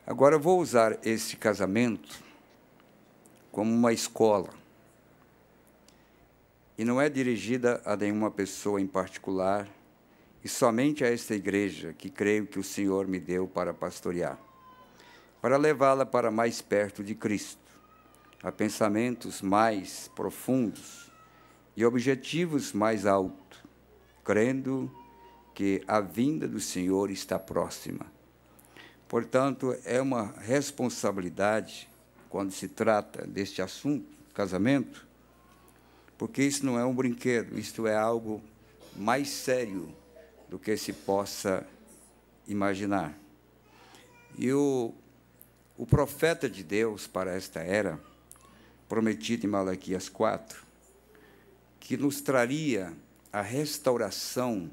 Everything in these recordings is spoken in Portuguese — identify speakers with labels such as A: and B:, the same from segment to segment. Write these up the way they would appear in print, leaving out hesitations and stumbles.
A: Agora, eu vou usar esse casamento como uma escola. E não é dirigida a nenhuma pessoa em particular, e somente a esta igreja que creio que o Senhor me deu para pastorear, para levá-la para mais perto de Cristo, a pensamentos mais profundos e objetivos mais altos, crendo que a vinda do Senhor está próxima. Portanto, é uma responsabilidade, quando se trata deste assunto, casamento, porque isso não é um brinquedo, isto é algo mais sério do que se possa imaginar. E o profeta de Deus para esta era, prometido em Malaquias 4, que nos traria a restauração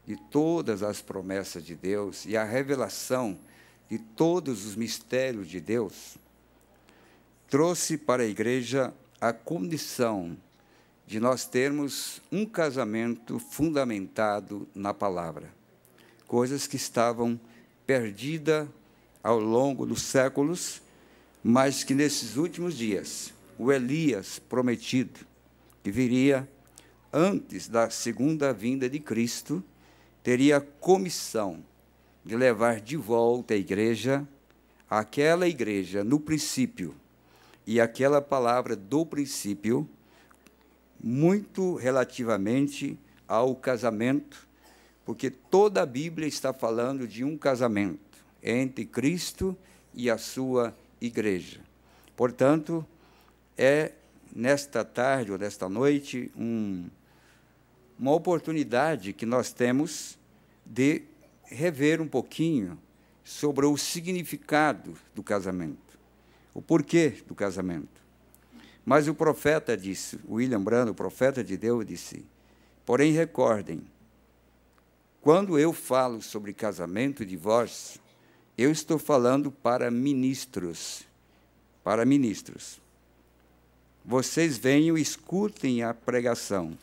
A: de todas as promessas de Deus e a revelação de todos os mistérios de Deus, trouxe para a igreja a condição de nós termos um casamento fundamentado na palavra, coisas que estavam perdidas ao longo dos séculos, mas que nesses últimos dias, o Elias prometido, que viria antes da segunda vinda de Cristo, teria a comissão de levar de volta a igreja, aquela igreja no princípio, e aquela palavra do princípio, muito relativamente ao casamento, porque toda a Bíblia está falando de um casamento entre Cristo e a sua igreja. Portanto, é nesta tarde ou nesta noite uma oportunidade que nós temos de rever um pouquinho sobre o significado do casamento, o porquê do casamento. Mas o profeta disse, William Branham, o profeta de Deus, disse, porém, recordem, quando eu falo sobre casamento e divórcio, eu estou falando para ministros. Para ministros. Vocês venham e escutem a pregação,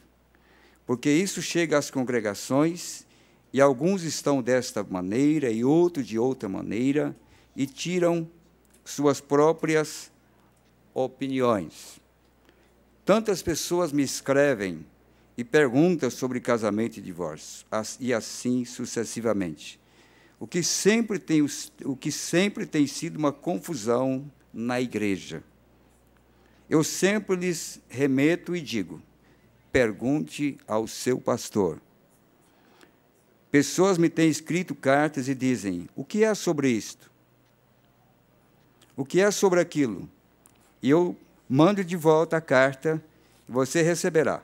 A: porque isso chega às congregações, e alguns estão desta maneira e outros de outra maneira, e tiram suas próprias opiniões. Tantas pessoas me escrevem e perguntam sobre casamento e divórcio, e assim sucessivamente. O que sempre tem sido uma confusão na igreja. Eu sempre lhes remeto e digo, pergunte ao seu pastor. Pessoas me têm escrito cartas e dizem, o que é sobre isto? O que é sobre aquilo? E eu mando de volta a carta, você receberá.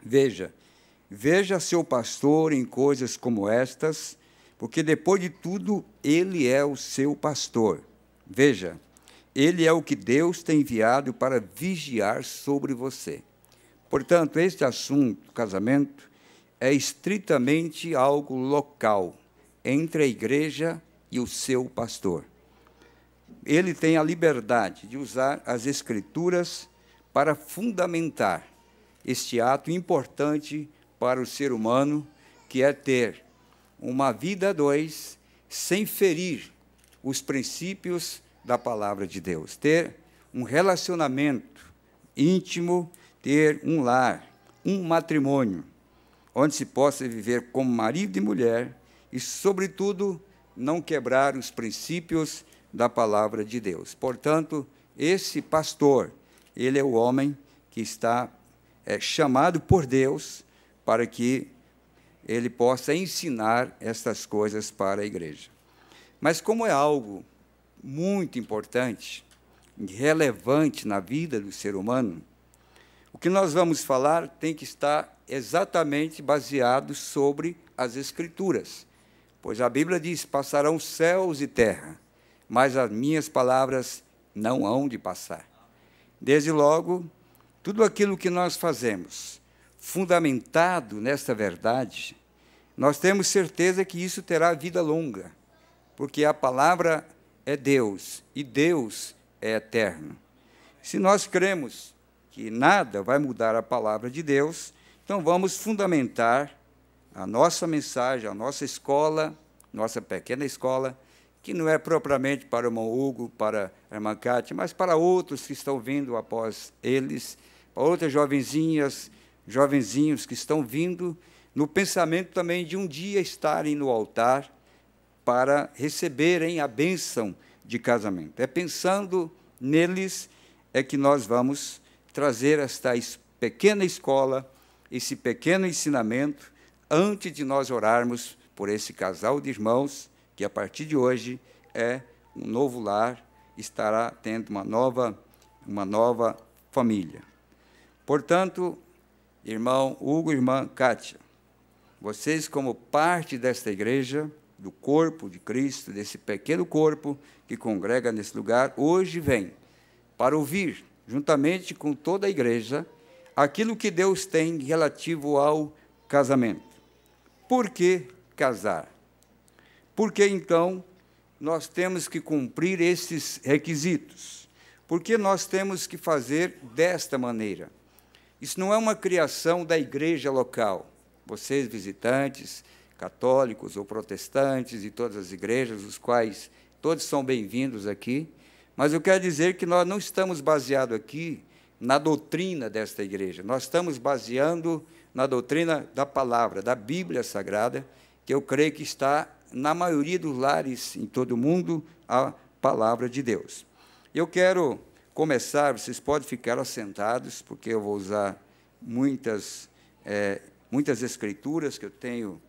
A: Veja seu pastor em coisas como estas, porque, depois de tudo, ele é o seu pastor. Veja, ele é o que Deus tem enviado para vigiar sobre você. Portanto, este assunto, casamento, é estritamente algo local, entre a igreja e o seu pastor. Ele tem a liberdade de usar as Escrituras para fundamentar este ato importante para o ser humano, que é ter uma vida a dois, sem ferir os princípios da palavra de Deus, ter um relacionamento íntimo, ter um lar, um matrimônio, onde se possa viver como marido e mulher e, sobretudo, não quebrar os princípios da palavra de Deus. Portanto, esse pastor, ele é o homem que está chamado por Deus para que ele possa ensinar estas coisas para a igreja. Mas como é algo muito importante, relevante na vida do ser humano, o que nós vamos falar tem que estar exatamente baseado sobre as Escrituras, pois a Bíblia diz, passarão céus e terra, mas as minhas palavras não hão de passar. Desde logo, tudo aquilo que nós fazemos, fundamentado nesta verdade, nós temos certeza que isso terá vida longa, porque a palavra é Deus, e Deus é eterno. Se nós cremos que nada vai mudar a palavra de Deus, então vamos fundamentar a nossa mensagem, a nossa escola, nossa pequena escola, que não é propriamente para o irmão Hugo, para a irmã Cátia, mas para outros que estão vindo após eles, para outras jovenzinhas, jovenzinhos que estão vindo, no pensamento também de um dia estarem no altar para receberem a bênção de casamento. É pensando neles é que nós vamos trazer esta pequena escola, esse pequeno ensinamento, antes de nós orarmos por esse casal de irmãos, que a partir de hoje é um novo lar, estará tendo uma nova família. Portanto, irmão Hugo e irmã Cátia, vocês, como parte desta igreja, do corpo de Cristo, desse pequeno corpo que congrega nesse lugar, hoje vem para ouvir, juntamente com toda a igreja, aquilo que Deus tem relativo ao casamento. Por que casar? Porque, então, nós temos que cumprir esses requisitos? Porque nós temos que fazer desta maneira? Isso não é uma criação da igreja local. Vocês, visitantes, católicos ou protestantes, e todas as igrejas, os quais todos são bem-vindos aqui, mas eu quero dizer que nós não estamos baseados aqui na doutrina desta igreja, nós estamos baseando na doutrina da palavra, da Bíblia Sagrada, que eu creio que está na maioria dos lares em todo o mundo, a palavra de Deus. Eu quero começar, vocês podem ficar assentados, porque eu vou usar muitas escrituras que eu tenho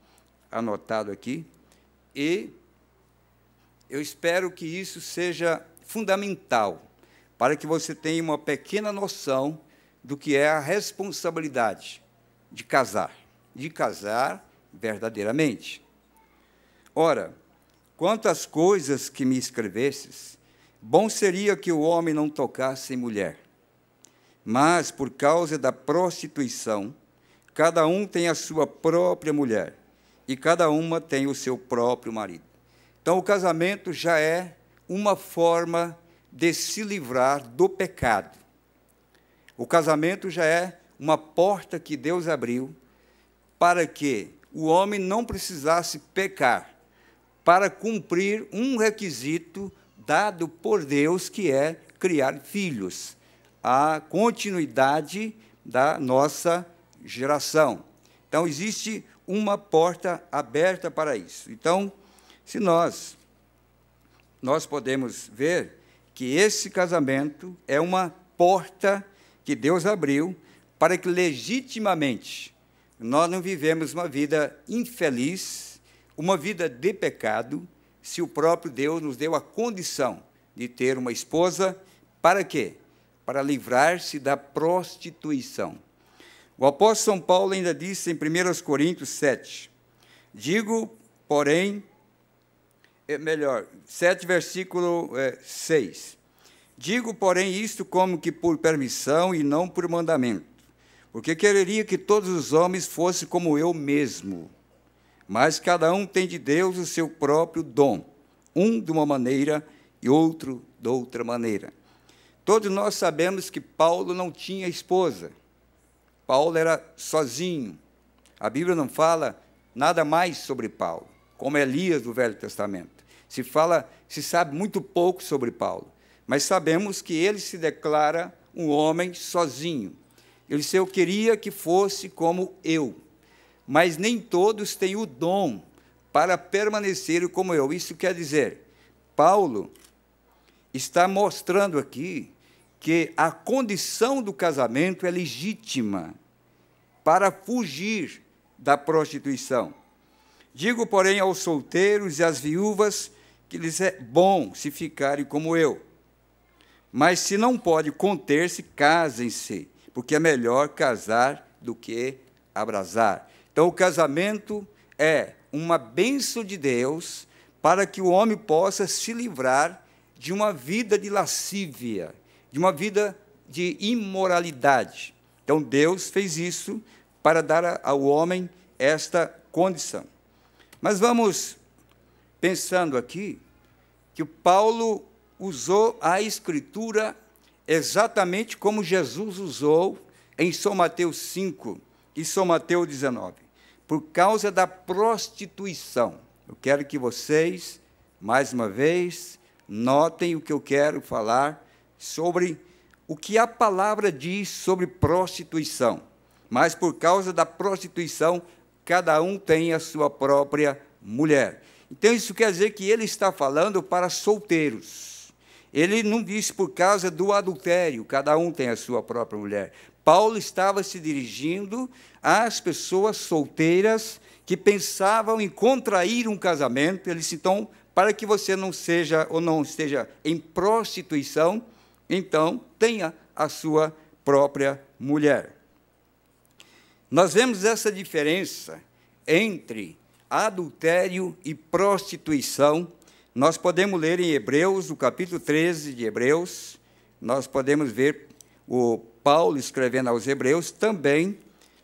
A: anotado aqui, e eu espero que isso seja fundamental para que você tenha uma pequena noção do que é a responsabilidade de casar verdadeiramente. Ora, quanto às coisas que me escrevestes, bom seria que o homem não tocasse em mulher, mas, por causa da prostituição, cada um tem a sua própria mulher, e cada uma tem o seu próprio marido. Então, o casamento já é uma forma de se livrar do pecado. O casamento já é uma porta que Deus abriu para que o homem não precisasse pecar, para cumprir um requisito dado por Deus, que é criar filhos, a continuidade da nossa geração. Então, existe uma porta aberta para isso. Então, se nós podemos ver que esse casamento é uma porta que Deus abriu para que legitimamente nós não vivemos uma vida infeliz, uma vida de pecado, se o próprio Deus nos deu a condição de ter uma esposa, para quê? Para livrar-se da prostituição. O apóstolo São Paulo ainda disse em 1 Coríntios 7, digo, porém, 7, versículo 6, digo, porém, isto como que por permissão e não por mandamento, porque quereria que todos os homens fossem como eu mesmo, mas cada um tem de Deus o seu próprio dom, um de uma maneira e outro de outra maneira. Todos nós sabemos que Paulo não tinha esposa, Paulo era sozinho. A Bíblia não fala nada mais sobre Paulo, como Elias do Velho Testamento. Se sabe muito pouco sobre Paulo, mas sabemos que ele se declara um homem sozinho. Ele disse, eu queria que fosse como eu, mas nem todos têm o dom para permanecer como eu. Isso quer dizer, Paulo está mostrando aqui que a condição do casamento é legítima para fugir da prostituição. Digo, porém, aos solteiros e às viúvas que lhes é bom se ficarem como eu. Mas se não pode conter-se, casem-se, porque é melhor casar do que abrasar. Então, o casamento é uma bênção de Deus para que o homem possa se livrar de uma vida de lascívia, de uma vida de imoralidade. Então, Deus fez isso para dar ao homem esta condição. Mas vamos pensando aqui que Paulo usou a Escritura exatamente como Jesus usou em São Mateus 5 e São Mateus 19, por causa da prostituição. Eu quero que vocês Mais uma vez, notem o que eu quero falar sobre o que a palavra diz sobre prostituição. Mas por causa da prostituição, cada um tem a sua própria mulher. Então, isso quer dizer que ele está falando para solteiros. Ele não disse por causa do adultério, cada um tem a sua própria mulher. Paulo estava se dirigindo às pessoas solteiras que pensavam em contrair um casamento. Ele disse, então, para que você não seja ou não esteja em prostituição, então tenha a sua própria mulher. Nós vemos essa diferença entre adultério e prostituição. Nós podemos ler em Hebreus, no capítulo 13 de Hebreus, nós podemos ver o Paulo escrevendo aos Hebreus também,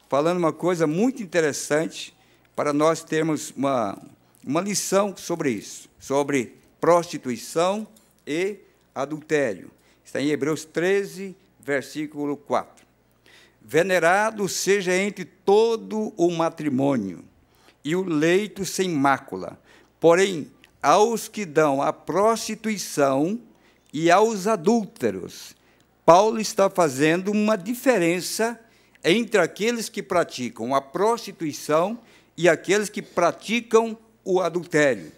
A: falando uma coisa muito interessante para nós termos uma lição sobre isso, sobre prostituição e adultério. Está em Hebreus 13, versículo 4. Venerado seja entre todo o matrimônio e o leito sem mácula, porém, aos que dão a prostituição e aos adúlteros. Paulo está fazendo uma diferença entre aqueles que praticam a prostituição e aqueles que praticam o adultério.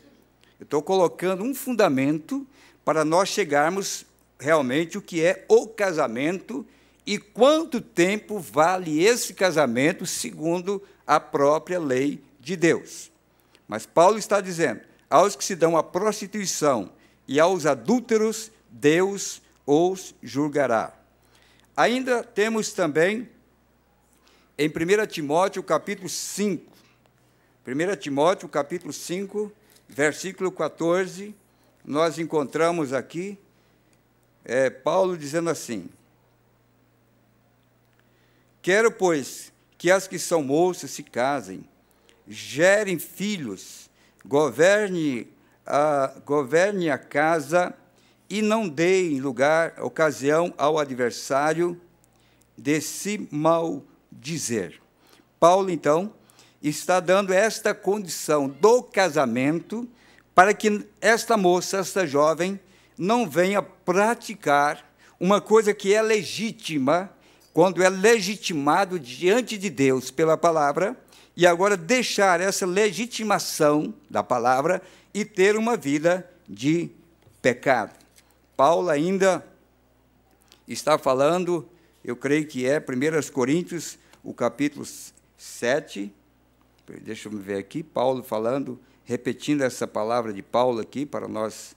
A: Eu estou colocando um fundamento para nós chegarmos realmente o que é o casamento e quanto tempo vale esse casamento segundo a própria lei de Deus. Mas Paulo está dizendo, aos que se dão à prostituição e aos adúlteros, Deus os julgará. Ainda temos também, em 1 Timóteo, capítulo 5, 1 Timóteo, capítulo 5, versículo 14, nós encontramos aqui Paulo dizendo assim, quero, pois, que as que são moças se casem, gerem filhos, governe a casa e não deem ocasião ao adversário de se maldizer. Paulo, então, está dando esta condição do casamento para que esta moça, esta jovem, não venha praticar uma coisa que é legítima, quando é legitimado diante de Deus pela palavra, e agora deixar essa legitimação da palavra e ter uma vida de pecado. Paulo ainda está falando, eu creio que é 1 Coríntios, o capítulo 7, deixa eu ver aqui, Paulo falando, repetindo essa palavra de Paulo aqui, para nós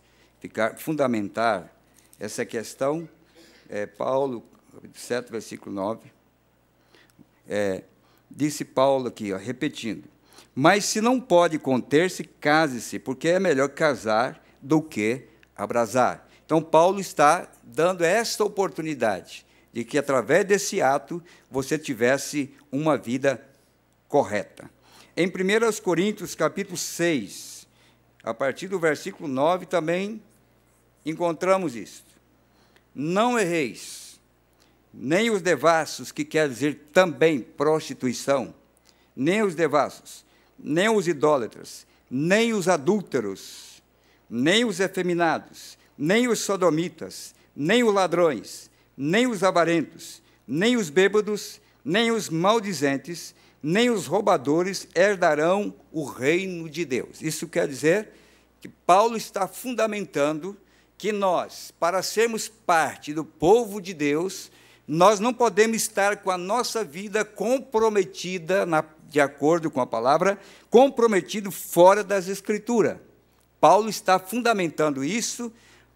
A: fundamentar essa questão, Paulo, 7, versículo 9, disse Paulo aqui, repetindo, mas se não pode conter-se, case-se, porque é melhor casar do que abrasar. Então, Paulo está dando esta oportunidade de que, através desse ato, você tivesse uma vida correta. Em 1 Coríntios, capítulo 6, a partir do versículo 9, também encontramos isso. Não erreis, nem os devassos, que quer dizer também prostituição, nem os devassos, nem os idólatras, nem os adúlteros, nem os efeminados, nem os sodomitas, nem os ladrões, nem os avarentos, nem os bêbados, nem os maldizentes, nem os roubadores herdarão o reino de Deus. Isso quer dizer que Paulo está fundamentando que nós, para sermos parte do povo de Deus, nós não podemos estar com a nossa vida comprometida, de acordo com a palavra, comprometido fora das Escrituras. Paulo está fundamentando isso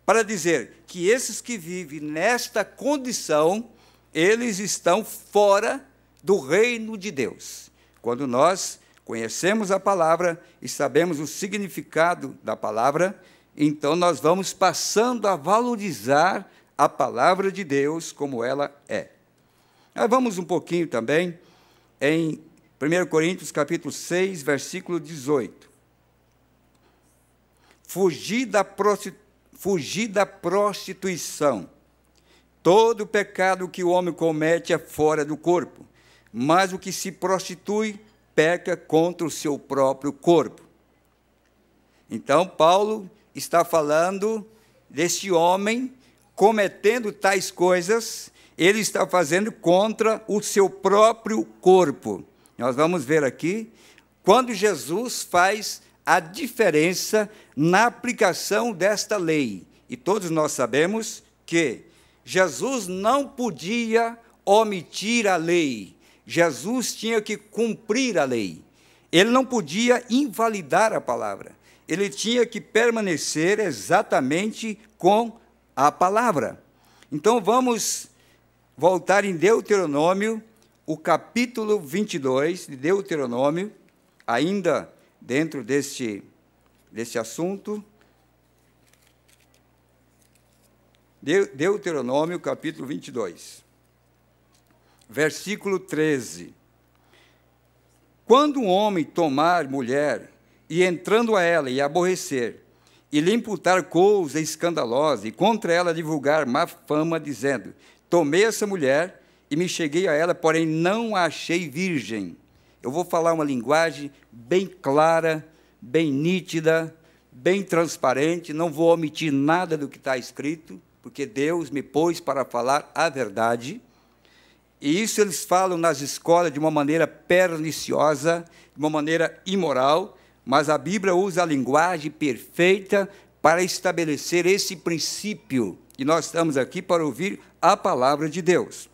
A: para dizer que esses que vivem nesta condição, eles estão fora do reino de Deus. Quando nós conhecemos a palavra e sabemos o significado da palavra, então nós vamos passando a valorizar a palavra de Deus como ela é. Nós vamos um pouquinho também em 1 Coríntios, capítulo 6, versículo 18. Fugir da prostituição. Todo pecado que o homem comete é fora do corpo, mas o que se prostitui peca contra o seu próprio corpo. Então, Paulo está falando deste homem cometendo tais coisas, ele está fazendo contra o seu próprio corpo. Nós vamos ver aqui, quando Jesus faz a diferença na aplicação desta lei. E todos nós sabemos que Jesus não podia omitir a lei. Jesus tinha que cumprir a lei. Ele não podia invalidar a palavra. Ele tinha que permanecer exatamente com a palavra. Então, vamos voltar em Deuteronômio, o capítulo 22 de Deuteronômio, ainda dentro deste assunto. Deuteronômio, capítulo 22, versículo 13. Quando um homem tomar mulher, e entrando a ela e aborrecer, e lhe imputar coisa escandalosa, e contra ela divulgar má fama, dizendo: tomei essa mulher e me cheguei a ela, porém não a achei virgem. Eu vou falar uma linguagem bem clara, bem nítida, bem transparente, não vou omitir nada do que está escrito, porque Deus me pôs para falar a verdade. E isso eles falam nas escolas de uma maneira perniciosa, de uma maneira imoral, mas a Bíblia usa a linguagem perfeita para estabelecer esse princípio. E nós estamos aqui para ouvir a palavra de Deus.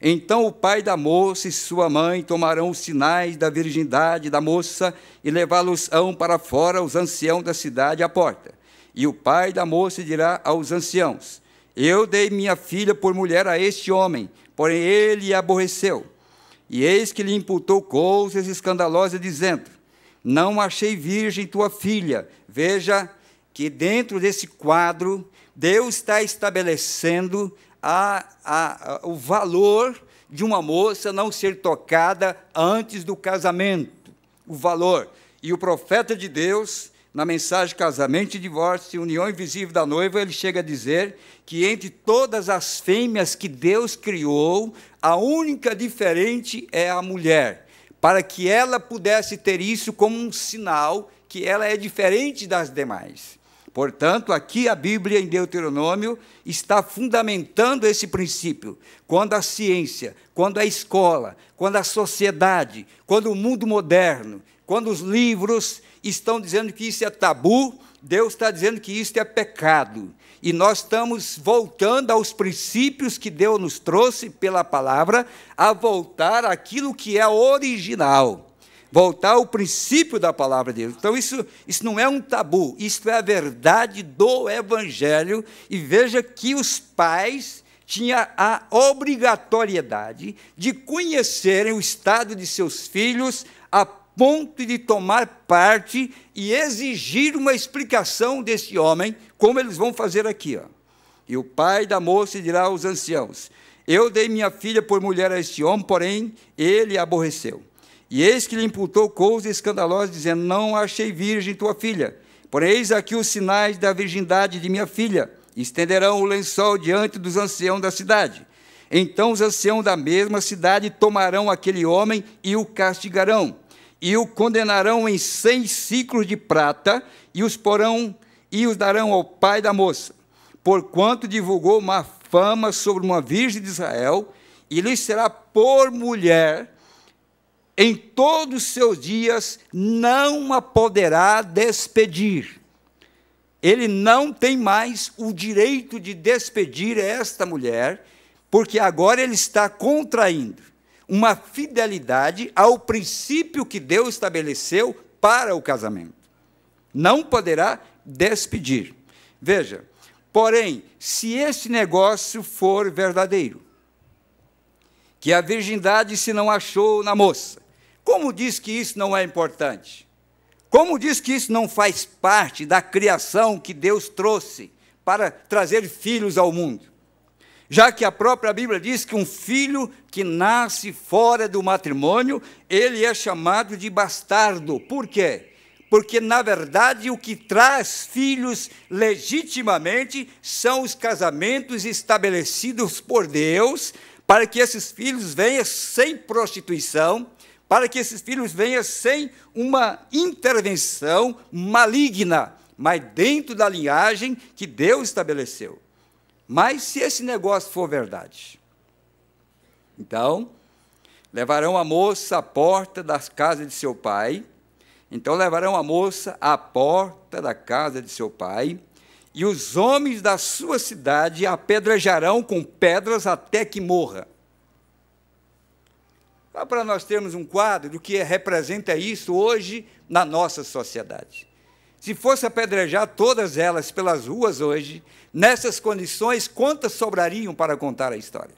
A: Então o pai da moça e sua mãe tomarão os sinais da virgindade da moça e levá-los-ão para fora os anciãos da cidade à porta. E o pai da moça dirá aos anciãos: eu dei minha filha por mulher a este homem, porém ele a aborreceu. E eis que lhe imputou coisas escandalosas, dizendo: não achei virgem tua filha. Veja que dentro desse quadro, Deus está estabelecendo o valor de uma moça não ser tocada antes do casamento. O valor. E o profeta de Deus, na mensagem Casamento e Divórcio, União Invisível da Noiva, ele chega a dizer que entre todas as fêmeas que Deus criou, a única diferente é a mulher, para que ela pudesse ter isso como um sinal que ela é diferente das demais. Portanto, aqui a Bíblia, em Deuteronômio, está fundamentando esse princípio. Quando a ciência, quando a escola, quando a sociedade, quando o mundo moderno, quando os livros estão dizendo que isso é tabu, Deus está dizendo que isso é pecado. E nós estamos voltando aos princípios que Deus nos trouxe pela palavra, a voltar àquilo que é original, voltar ao princípio da palavra de Deus. Então, isso não é um tabu, isso é a verdade do Evangelho. E veja que os pais tinham a obrigatoriedade de conhecerem o estado de seus filhos, a ponto de tomar parte e exigir uma explicação desse homem, como eles vão fazer aqui. E o pai da moça dirá aos anciãos: eu dei minha filha por mulher a este homem, porém ele a aborreceu. E eis que lhe imputou coisa escandalosa, dizendo: não achei virgem tua filha, porém eis aqui os sinais da virgindade de minha filha. Estenderão o lençol diante dos anciãos da cidade. Então os anciãos da mesma cidade tomarão aquele homem e o castigarão, e o condenarão em 100 siclos de prata, e os darão ao pai da moça, porquanto divulgou má fama sobre uma virgem de Israel, e lhe será por mulher. Em todos os seus dias não a poderá despedir. Ele não tem mais o direito de despedir esta mulher, porque agora ele está contraindo uma fidelidade ao princípio que Deus estabeleceu para o casamento. Não poderá despedir. Veja, porém, se esse negócio for verdadeiro, que a virgindade se não achou na moça, como diz que isso não é importante? Como diz que isso não faz parte da criação que Deus trouxe para trazer filhos ao mundo? Já que a própria Bíblia diz que um filho que nasce fora do matrimônio, ele é chamado de bastardo. Por quê? Porque, na verdade, o que traz filhos legitimamente são os casamentos estabelecidos por Deus, para que esses filhos venham sem prostituição, para que esses filhos venham sem uma intervenção maligna, mas dentro da linhagem que Deus estabeleceu. Mas se esse negócio for verdade, então, levarão a moça à porta da casa de seu pai. Então, levarão a moça à porta da casa de seu pai, e os homens da sua cidade a apedrejarão com pedras até que morra. Só para nós termos um quadro do que representa isso hoje na nossa sociedade. Se fosse apedrejar todas elas pelas ruas hoje, nessas condições, quantas sobrariam para contar a história?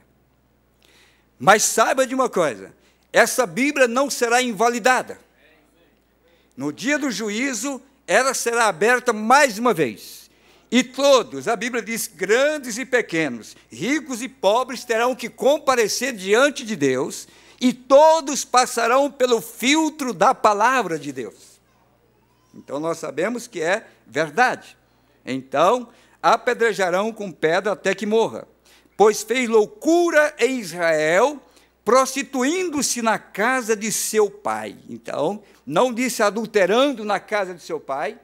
A: Mas saiba de uma coisa, essa Bíblia não será invalidada. No dia do juízo, ela será aberta mais uma vez. E todos, a Bíblia diz, grandes e pequenos, ricos e pobres, terão que comparecer diante de Deus, e todos passarão pelo filtro da palavra de Deus. Então, nós sabemos que é verdade. Então, apedrejarão com pedra até que morra, pois fez loucura em Israel, prostituindo-se na casa de seu pai. Então, não disse adulterando na casa de seu pai,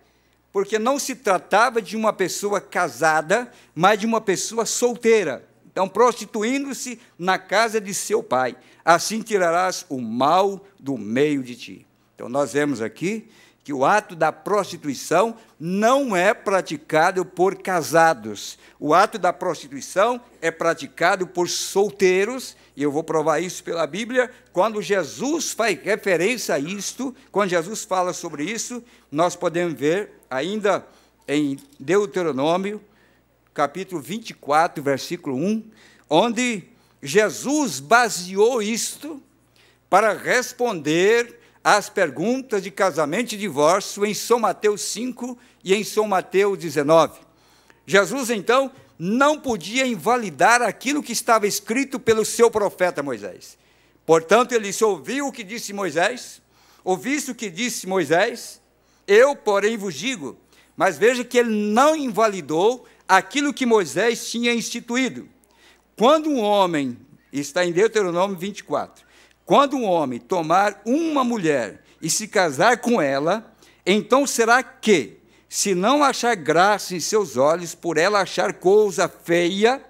A: porque não se tratava de uma pessoa casada, mas de uma pessoa solteira. Então, prostituindo-se na casa de seu pai, assim tirarás o mal do meio de ti. Então, nós vemos aqui que o ato da prostituição não é praticado por casados. O ato da prostituição é praticado por solteiros, e eu vou provar isso pela Bíblia. Quando Jesus faz referência a isto, quando Jesus fala sobre isso, nós podemos ver ainda em Deuteronômio, capítulo 24, versículo 1, onde Jesus baseou isto para responder às perguntas de casamento e divórcio em São Mateus 5 e em São Mateus 19. Jesus, então, não podia invalidar aquilo que estava escrito pelo seu profeta Moisés. Portanto, ele disse, ouviu o que disse Moisés, ouviste o que disse Moisés, eu, porém, vos digo. Mas veja que ele não invalidou aquilo que Moisés tinha instituído. Quando um homem, está em Deuteronômio 24, quando um homem tomar uma mulher e se casar com ela, então será que, se não achar graça em seus olhos, por ela achar coisa feia,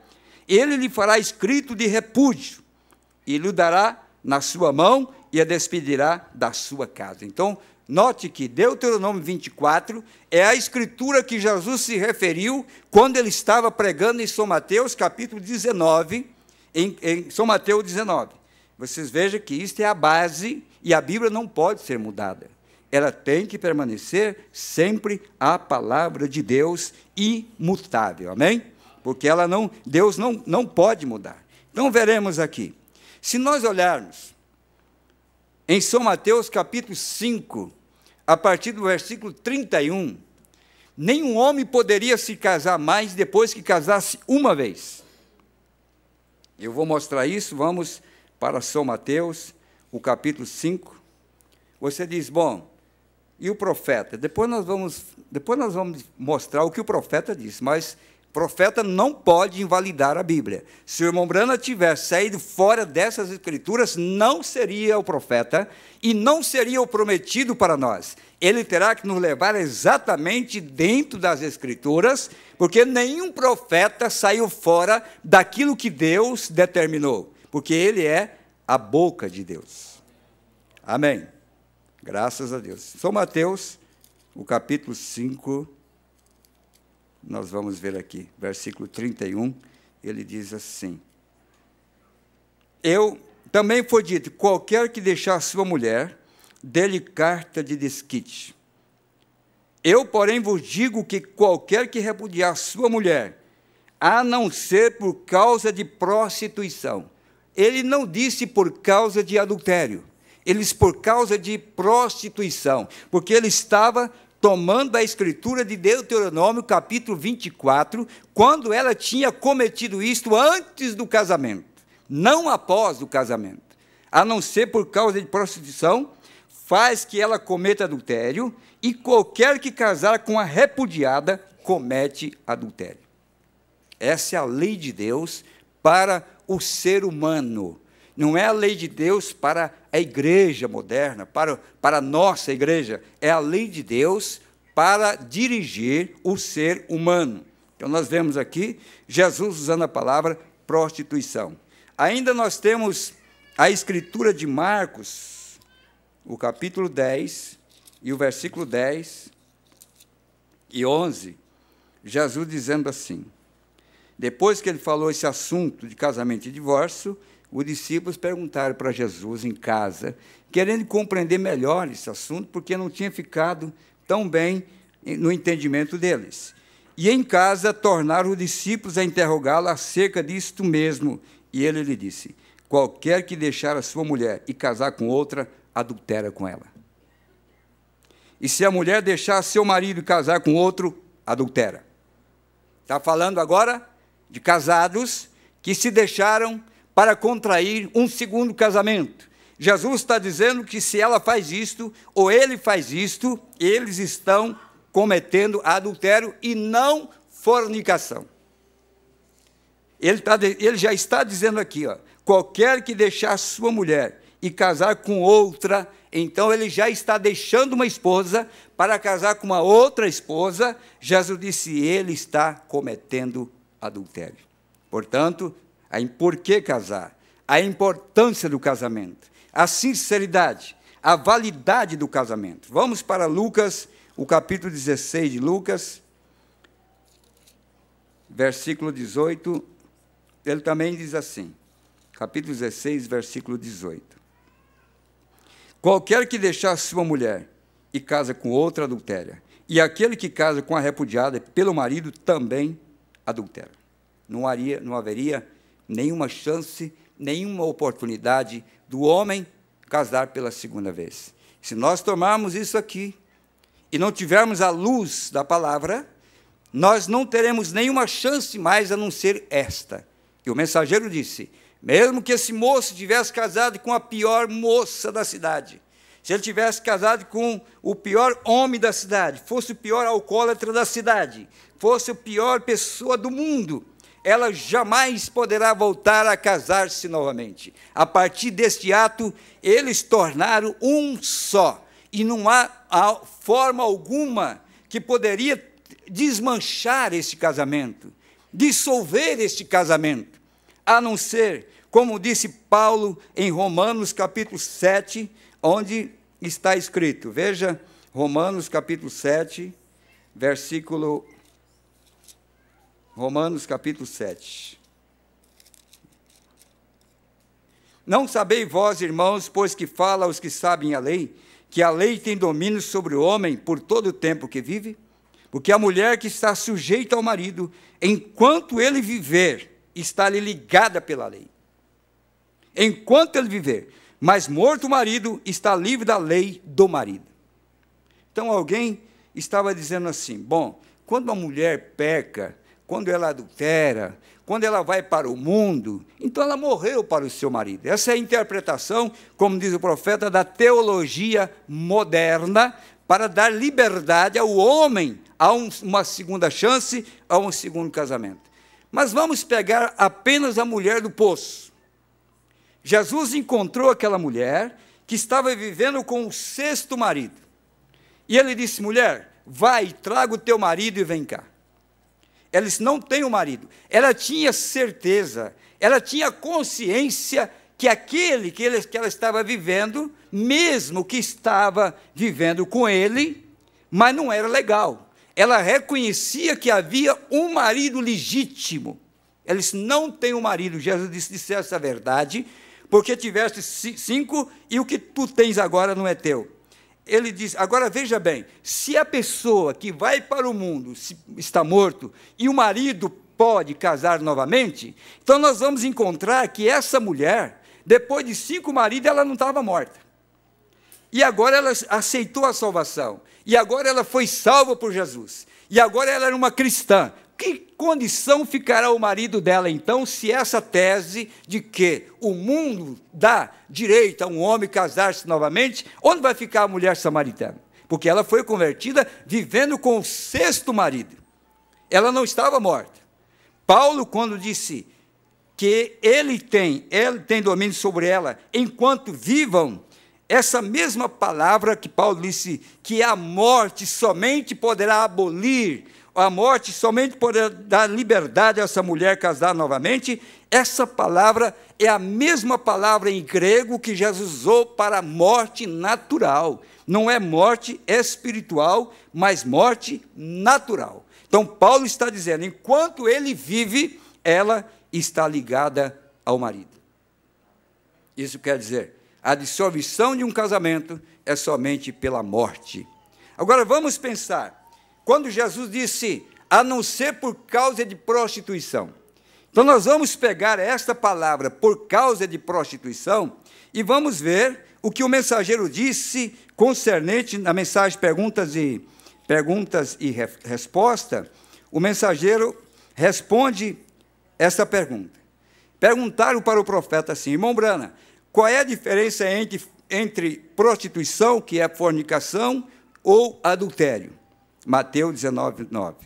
A: ele lhe fará escrito de repúdio, e lhe dará na sua mão e a despedirá da sua casa. Então, note que Deuteronômio 24 é a escritura que Jesus se referiu quando ele estava pregando em São Mateus, capítulo 19, em São Mateus 19. Vocês vejam que isto é a base e a Bíblia não pode ser mudada. Ela tem que permanecer sempre a palavra de Deus imutável, amém? Porque Deus não pode mudar. Então, veremos aqui. Se nós olharmos em São Mateus, capítulo 5, a partir do versículo 31, nenhum homem poderia se casar mais depois que casasse uma vez. Eu vou mostrar isso, vamos para São Mateus, o capítulo 5. Você diz, bom, e o profeta? Depois nós vamos mostrar o que o profeta disse, mas o profeta não pode invalidar a Bíblia. Se o irmão Branham tivesse saído fora dessas escrituras, não seria o profeta e não seria o prometido para nós. Ele terá que nos levar exatamente dentro das escrituras, porque nenhum profeta saiu fora daquilo que Deus determinou, porque ele é a boca de Deus. Amém. Graças a Deus. São Mateus, o capítulo 5, nós vamos ver aqui, versículo 31, ele diz assim, também foi dito, qualquer que deixar sua mulher, dê-lhe carta de desquite. Eu, porém, vos digo que qualquer que repudiar sua mulher, a não ser por causa de prostituição. Ele não disse por causa de adultério, ele disse por causa de prostituição, porque ele estava tomando a escritura de Deuteronômio, capítulo 24, quando ela tinha cometido isto antes do casamento, não após o casamento. A não ser por causa de prostituição, faz que ela cometa adultério, e qualquer que casar com a repudiada, comete adultério. Essa é a lei de Deus para o ser humano. Não é a lei de Deus para a igreja moderna, para a nossa igreja. É a lei de Deus para dirigir o ser humano. Então, nós vemos aqui Jesus usando a palavra prostituição. Ainda nós temos a escritura de Marcos, o capítulo 10, e o versículo 10 e 11, Jesus dizendo assim, depois que ele falou esse assunto de casamento e divórcio, os discípulos perguntaram para Jesus em casa, querendo compreender melhor esse assunto, porque não tinha ficado tão bem no entendimento deles. E em casa tornaram os discípulos a interrogá-lo acerca disto mesmo. E ele lhe disse, qualquer que deixar a sua mulher e casar com outra, adultera com ela. E se a mulher deixar seu marido e casar com outro, adultera. Está falando agora de casados que se deixaram para contrair um segundo casamento. Jesus está dizendo que se ela faz isto, ou ele faz isto, eles estão cometendo adultério e não fornicação. Ele já está dizendo aqui, ó, qualquer que deixar sua mulher e casar com outra, então ele já está deixando uma esposa para casar com uma outra esposa. Jesus disse, ele está cometendo adultério. Portanto, por que casar? A importância do casamento, a sinceridade, a validade do casamento. Vamos para Lucas, o capítulo 16 de Lucas, versículo 18, ele também diz assim, capítulo 16, versículo 18. Qualquer que deixar sua mulher e casa com outra adultéria, e aquele que casa com a repudiada pelo marido também adultera. Não haveria nenhuma chance, nenhuma oportunidade do homem casar pela segunda vez. Se nós tomarmos isso aqui e não tivermos a luz da palavra, nós não teremos nenhuma chance mais a não ser esta. E o mensageiro disse, mesmo que esse moço tivesse casado com a pior moça da cidade, se ele tivesse casado com o pior homem da cidade, fosse o pior alcoólatra da cidade, fosse a pior pessoa do mundo, ela jamais poderá voltar a casar-se novamente. A partir deste ato, eles tornaram um só. E não há forma alguma que poderia desmanchar este casamento, dissolver este casamento, a não ser, como disse Paulo em Romanos capítulo 7, onde está escrito, veja, Romanos capítulo 7, versículo... Romanos capítulo 7. Não sabeis vós, irmãos, pois que fala aos que sabem a lei, que a lei tem domínio sobre o homem por todo o tempo que vive? Porque a mulher que está sujeita ao marido, enquanto ele viver, está-lhe ligada pela lei. Enquanto ele viver, mas morto o marido, está livre da lei do marido. Então alguém estava dizendo assim, bom, quando uma mulher peca, quando ela adultera, quando ela vai para o mundo, então ela morreu para o seu marido. Essa é a interpretação, como diz o profeta, da teologia moderna, para dar liberdade ao homem a uma segunda chance, a um segundo casamento. Mas vamos pegar apenas a mulher do poço. Jesus encontrou aquela mulher que estava vivendo com o sexto marido. E ele disse, mulher, vai, traga o teu marido e vem cá. Ela não tem um marido. Ela tinha certeza, ela tinha consciência que aquele que ela estava vivendo, mesmo que estava vivendo com ele, mas não era legal. Ela reconhecia que havia um marido legítimo. Ela disse, não tem um marido. Jesus disse essa verdade, porque tiveste 5 e o que tu tens agora não é teu. Ele diz, agora veja bem, se a pessoa que vai para o mundo está morto e o marido pode casar novamente, então nós vamos encontrar que essa mulher, depois de 5 maridos, ela não estava morta. E agora ela aceitou a salvação. E agora ela foi salva por Jesus. E agora ela era uma cristã. Que condição ficará o marido dela, então, se essa tese de que o mundo dá direito a um homem casar-se novamente, onde vai ficar a mulher samaritana? Porque ela foi convertida vivendo com o sexto marido. Ela não estava morta. Paulo, quando disse que ele tem domínio sobre ela enquanto vivam, essa mesma palavra que Paulo disse que a morte somente poderá abolir, a morte somente poderá dar liberdade a essa mulher casar novamente, essa palavra é a mesma palavra em grego que Jesus usou para a morte natural. Não é morte espiritual, mas morte natural. Então, Paulo está dizendo, enquanto ele vive, ela está ligada ao marido. Isso quer dizer, a dissolução de um casamento é somente pela morte. Agora, vamos pensar, quando Jesus disse, a não ser por causa de prostituição. Então, nós vamos pegar esta palavra, por causa de prostituição, e vamos ver o que o mensageiro disse concernente na mensagem perguntas e resposta. O mensageiro responde essa pergunta. Perguntaram para o profeta assim, irmão Brana, qual é a diferença entre prostituição, que é fornicação, ou adultério? Mateus 19, 9.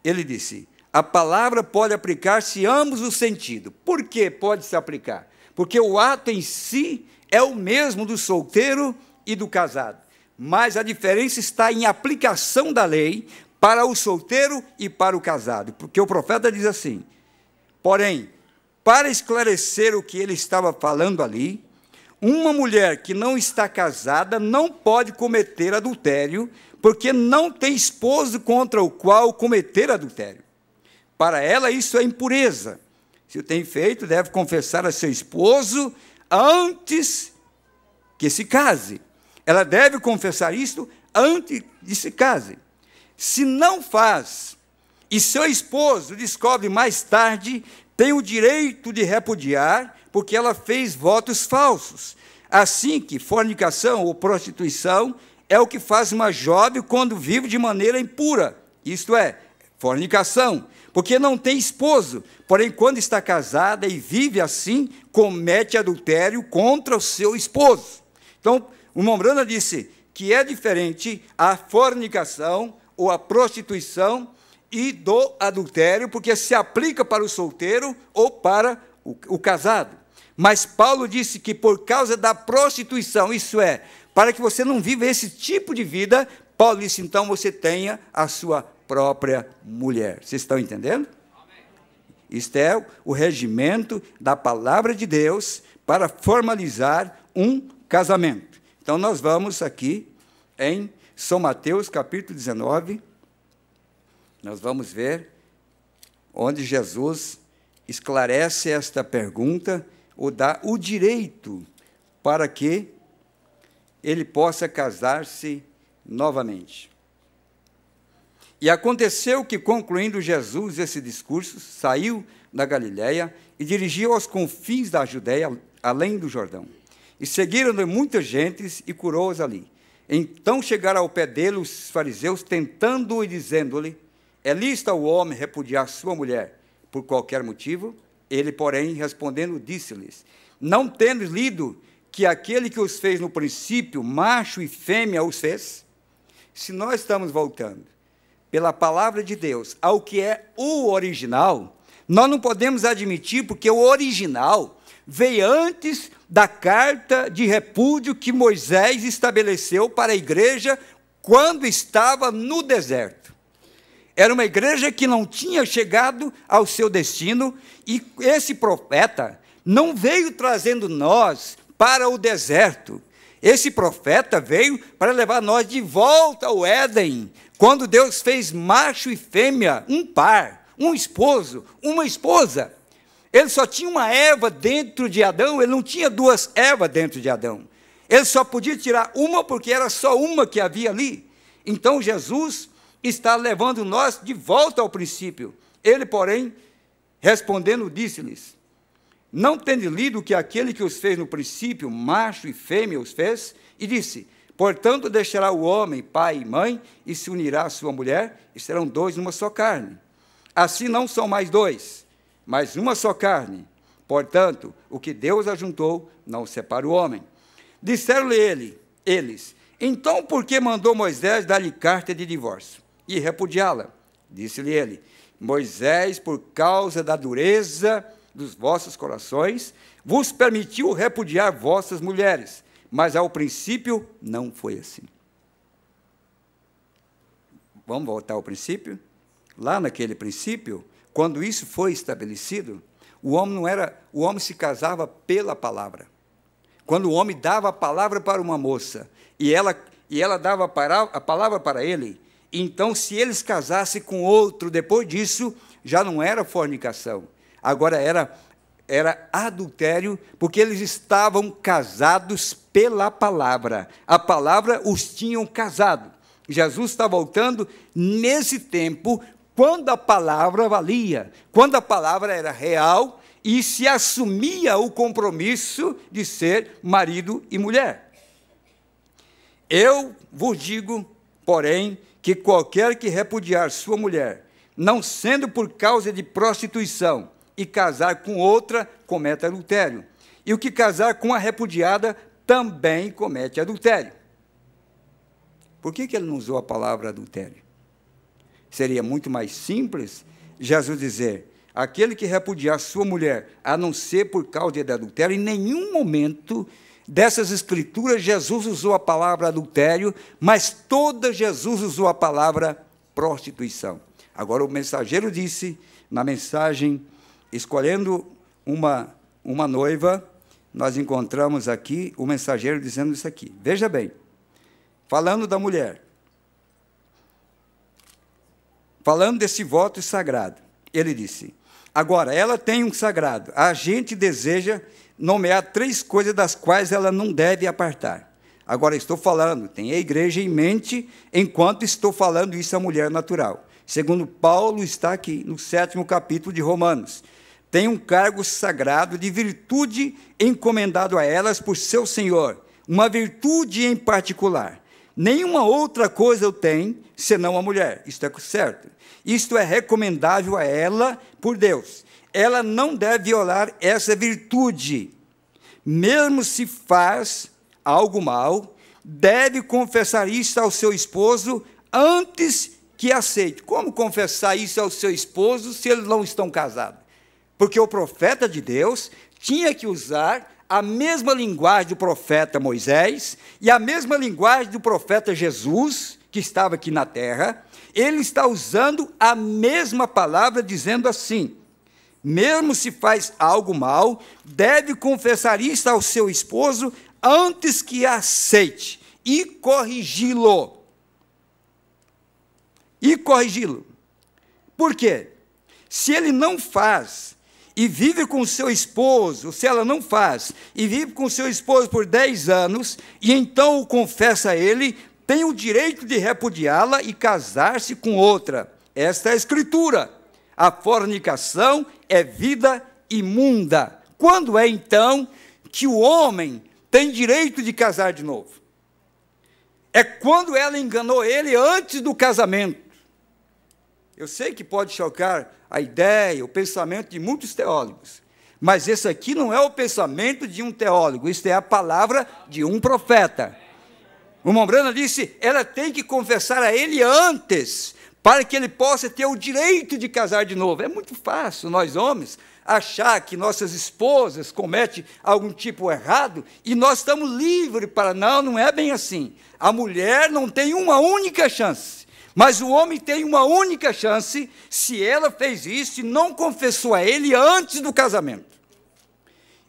A: Ele disse, a palavra pode aplicar-se em ambos os sentidos. Por que pode se aplicar? Porque o ato em si é o mesmo do solteiro e do casado. Mas a diferença está em aplicação da lei para o solteiro e para o casado. Porque o profeta diz assim, porém, para esclarecer o que ele estava falando ali, uma mulher que não está casada não pode cometer adultério, porque não tem esposo contra o qual cometer adultério. Para ela, isso é impureza. Se o tem feito, deve confessar a seu esposo antes que se case. Ela deve confessar isto antes de se case. Se não faz, e seu esposo descobre mais tarde, tem o direito de repudiar, porque ela fez votos falsos. Assim que fornicação ou prostituição é o que faz uma jovem quando vive de maneira impura. Isto é, fornicação, porque não tem esposo, porém, quando está casada e vive assim, comete adultério contra o seu esposo. Então, o irmão Brana disse que é diferente a fornicação ou a prostituição e do adultério, porque se aplica para o solteiro ou para o casado. Mas Paulo disse que por causa da prostituição, isso é, para que você não viva esse tipo de vida, Paulo disse, então, você tenha a sua própria mulher. Vocês estão entendendo? Amém. Isto é o regimento da palavra de Deus para formalizar um casamento. Então, nós vamos aqui em São Mateus, capítulo 19, nós vamos ver onde Jesus esclarece esta pergunta, ou dá o direito para que ele possa casar-se novamente. E aconteceu que, concluindo Jesus esse discurso, saiu da Galiléia e dirigiu aos confins da Judéia, além do Jordão. E seguiram-lhe muitas gentes e curou-os ali. Então chegaram ao pé dele os fariseus, tentando-o e dizendo-lhe, é lícito ao homem repudiar sua mulher por qualquer motivo? Ele, porém, respondendo, disse-lhes, não tendes lido que aquele que os fez no princípio, macho e fêmea os fez? Se nós estamos voltando pela palavra de Deus ao que é o original, nós não podemos admitir, porque o original veio antes da carta de repúdio que Moisés estabeleceu para a igreja quando estava no deserto. Era uma igreja que não tinha chegado ao seu destino, e esse profeta não veio trazendo nós para o deserto. Esse profeta veio para levar nós de volta ao Éden, quando Deus fez macho e fêmea, um par, um esposo, uma esposa. Ele só tinha uma Eva dentro de Adão, ele não tinha duas Evas dentro de Adão. Ele só podia tirar uma, porque era só uma que havia ali. Então, Jesus está levando nós de volta ao princípio. Ele, porém, respondendo, disse-lhes, não tende lido que aquele que os fez no princípio, macho e fêmea os fez, e disse, portanto, deixará o homem, pai e mãe, e se unirá à sua mulher, e serão dois numa só carne. Assim não são mais dois, mas uma só carne. Portanto, o que Deus ajuntou, não separa o homem. Disseram-lhe eles, então por que mandou Moisés dar-lhe carta de divórcio e repudiá-la? Disse-lhe ele, Moisés, por causa da dureza dos vossos corações, vos permitiu repudiar vossas mulheres, mas ao princípio não foi assim. Vamos voltar ao princípio? Lá naquele princípio, quando isso foi estabelecido, o homem se casava pela palavra. Quando o homem dava a palavra para uma moça, e ela dava a palavra para ele, então, se eles casassem com outro, depois disso, já não era fornicação. Agora era adultério, porque eles estavam casados pela palavra. A palavra os tinham casado. Jesus está voltando nesse tempo, quando a palavra valia, quando a palavra era real e se assumia o compromisso de ser marido e mulher. Eu vos digo, porém, que qualquer que repudiar sua mulher, não sendo por causa de prostituição, e casar com outra, comete adultério. E o que casar com a repudiada, também comete adultério. Por que ele não usou a palavra adultério? Seria muito mais simples Jesus dizer, aquele que repudiar sua mulher, a não ser por causa de adultério, em nenhum momento dessas escrituras Jesus usou a palavra adultério, mas toda Jesus usou a palavra prostituição. Agora o mensageiro disse, na mensagem, escolhendo uma noiva, nós encontramos aqui o mensageiro dizendo isso aqui. Veja bem, falando da mulher, falando desse voto sagrado, ele disse, agora, ela tem um sagrado, a gente deseja nomear 3 coisas das quais ela não deve apartar. Agora, estou falando, tenha a igreja em mente, enquanto estou falando isso à mulher natural. Segundo Paulo está aqui, no 7º capítulo de Romanos. Tem um cargo sagrado de virtude encomendado a elas por seu Senhor, uma virtude em particular. Nenhuma outra coisa eu tenho, senão a mulher. Isto é certo. Isto é recomendável a ela por Deus. Ela não deve violar essa virtude. Mesmo se faz algo mal, deve confessar isso ao seu esposo antes que aceite. Como confessar isso ao seu esposo se eles não estão casados? Porque o profeta de Deus tinha que usar a mesma linguagem do profeta Moisés e a mesma linguagem do profeta Jesus, que estava aqui na terra. Ele está usando a mesma palavra, dizendo assim, mesmo se faz algo mal, deve confessar isso ao seu esposo antes que aceite e corrigi-lo. Por quê? Se ele não faz e vive com seu esposo, se ela não faz e vive com seu esposo por 10 anos, e então o confessa a ele, tem o direito de repudiá-la e casar-se com outra. Esta é a Escritura. A fornicação é vida imunda. Quando é, então, que o homem tem direito de casar de novo? É quando ela enganou ele antes do casamento. Eu sei que pode chocar a ideia, o pensamento de muitos teólogos, mas esse aqui não é o pensamento de um teólogo, isso é a palavra de um profeta. O Mombrana disse, ela tem que confessar a ele antes, para que ele possa ter o direito de casar de novo. É muito fácil, nós homens, achar que nossas esposas cometem algum tipo errado, e nós estamos livres para... Não é bem assim. A mulher não tem uma única chance, mas o homem tem uma única chance se ela fez isso e não confessou a ele antes do casamento.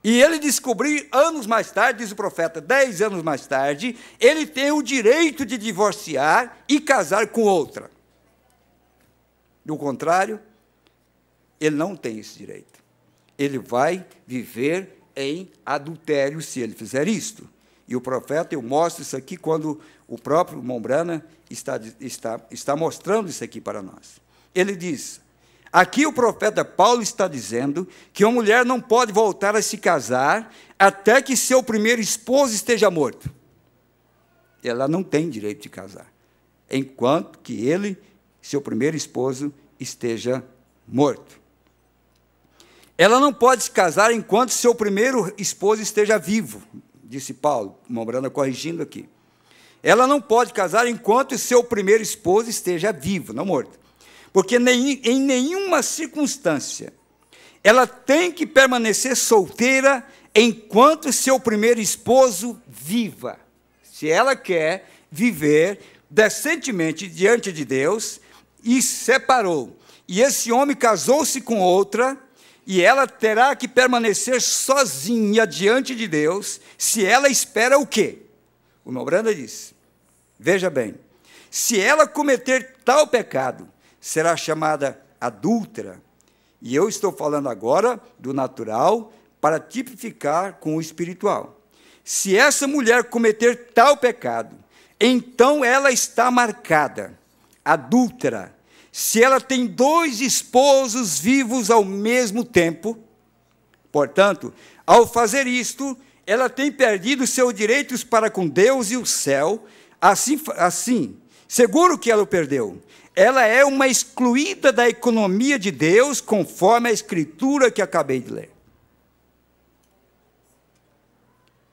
A: E ele descobrir anos mais tarde, diz o profeta, 10 anos mais tarde, ele tem o direito de divorciar e casar com outra. Do contrário, ele não tem esse direito. Ele vai viver em adultério se ele fizer isto. E o profeta, eu mostro isso aqui quando o próprio Mombrana está mostrando isso aqui para nós. Ele diz, aqui o profeta Paulo está dizendo que uma mulher não pode voltar a se casar até que seu primeiro esposo esteja morto. Ela não tem direito de casar, enquanto que ele, seu primeiro esposo, esteja morto. Ela não pode se casar enquanto seu primeiro esposo esteja vivo, disse Paulo, Mombrana corrigindo aqui. Ela não pode casar enquanto seu primeiro esposo esteja vivo, não morto. Porque em nenhuma circunstância ela tem que permanecer solteira enquanto seu primeiro esposo viva. Se ela quer viver decentemente diante de Deus, e separou, e esse homem casou-se com outra, e ela terá que permanecer sozinha diante de Deus, se ela espera o quê? O irmão Branda disse, veja bem, se ela cometer tal pecado, será chamada adúltera. E eu estou falando agora do natural para tipificar com o espiritual. Se essa mulher cometer tal pecado, então ela está marcada, adúltera. Se ela tem 2 esposos vivos ao mesmo tempo, portanto, ao fazer isto, ela tem perdido seus direitos para com Deus e o céu, assim, seguro que ela o perdeu. Ela é uma excluída da economia de Deus, conforme a escritura que acabei de ler.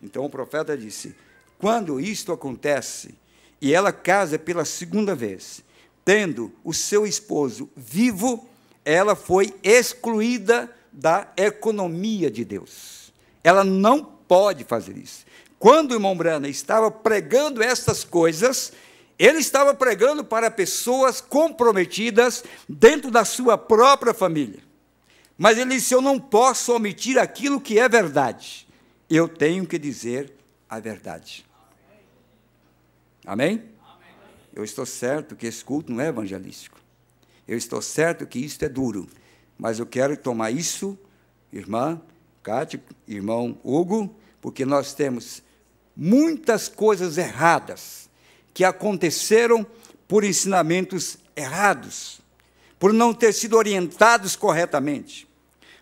A: Então o profeta disse, quando isto acontece, e ela casa pela segunda vez, tendo o seu esposo vivo, ela foi excluída da economia de Deus. Ela não pode fazer isso. Quando o irmão Branham estava pregando estas coisas, ele estava pregando para pessoas comprometidas dentro da sua própria família. Mas ele disse, eu não posso omitir aquilo que é verdade. Eu tenho que dizer a verdade. Amém? Eu estou certo que esse culto não é evangelístico. Eu estou certo que isso é duro. Mas eu quero tomar isso, irmã Cátia, irmão Hugo, porque nós temos muitas coisas erradas que aconteceram por ensinamentos errados, por não ter sido orientados corretamente,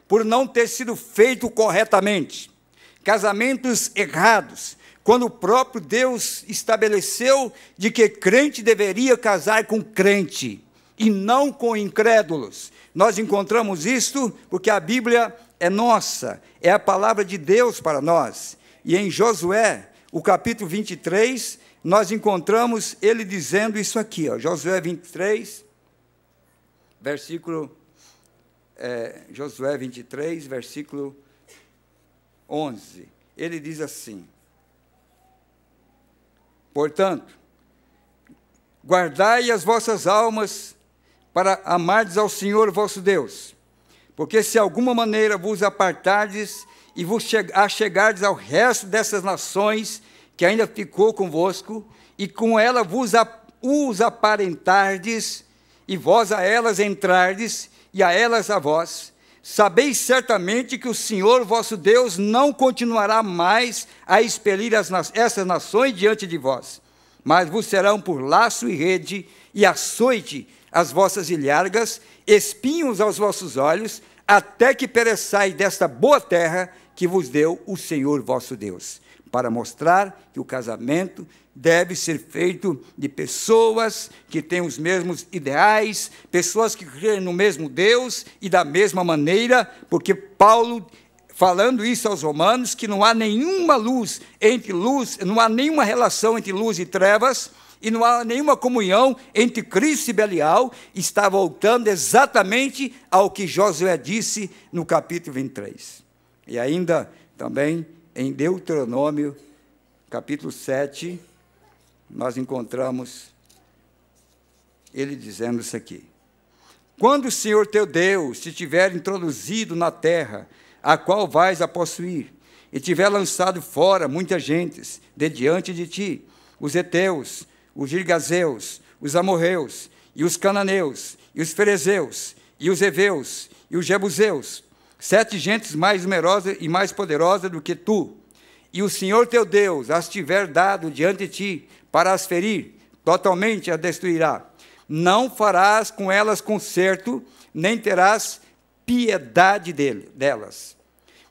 A: por não ter sido feito corretamente, casamentos errados, quando o próprio Deus estabeleceu de que crente deveria casar com crente, e não com incrédulos. Nós encontramos isto porque a Bíblia é nossa, é a palavra de Deus para nós. E em Josué, o capítulo 23, nós encontramos ele dizendo isso aqui, ó, Josué 23, Josué 23, versículo 11. Ele diz assim, portanto, guardai as vossas almas para amardes ao Senhor vosso Deus, porque se alguma maneira vos apartardes e vos achegardes ao resto dessas nações que ainda ficou convosco, e com ela os aparentardes, e vós a elas entrardes, e a elas a vós, sabeis certamente que o Senhor vosso Deus não continuará mais a expelir essas nações diante de vós, mas vos serão por laço e rede, e açoite as vossas ilhargas, espinhos aos vossos olhos, até que pereçais desta boa terra que vos deu o Senhor vosso Deus, para mostrar que o casamento deve ser feito de pessoas que têm os mesmos ideais, pessoas que creem no mesmo Deus e da mesma maneira, porque Paulo, falando isso aos romanos, que não há nenhuma não há nenhuma relação entre luz e trevas, e não há nenhuma comunhão entre Cristo e Belial, está voltando exatamente ao que Josué disse no capítulo 23. E ainda também em Deuteronômio, capítulo 7, nós encontramos ele dizendo isso aqui. Quando o Senhor teu Deus te tiver introduzido na terra, a qual vais a possuir, e tiver lançado fora muitas gentes de diante de ti, os heteus, os girgazeus, os amorreus, e os cananeus, e os ferezeus, e os heveus, e os jebuseus, 7 gentes mais numerosas e mais poderosas do que tu, e o Senhor teu Deus as tiver dado diante de ti, para as ferir, totalmente as destruirá. Não farás com elas conserto, nem terás piedade delas,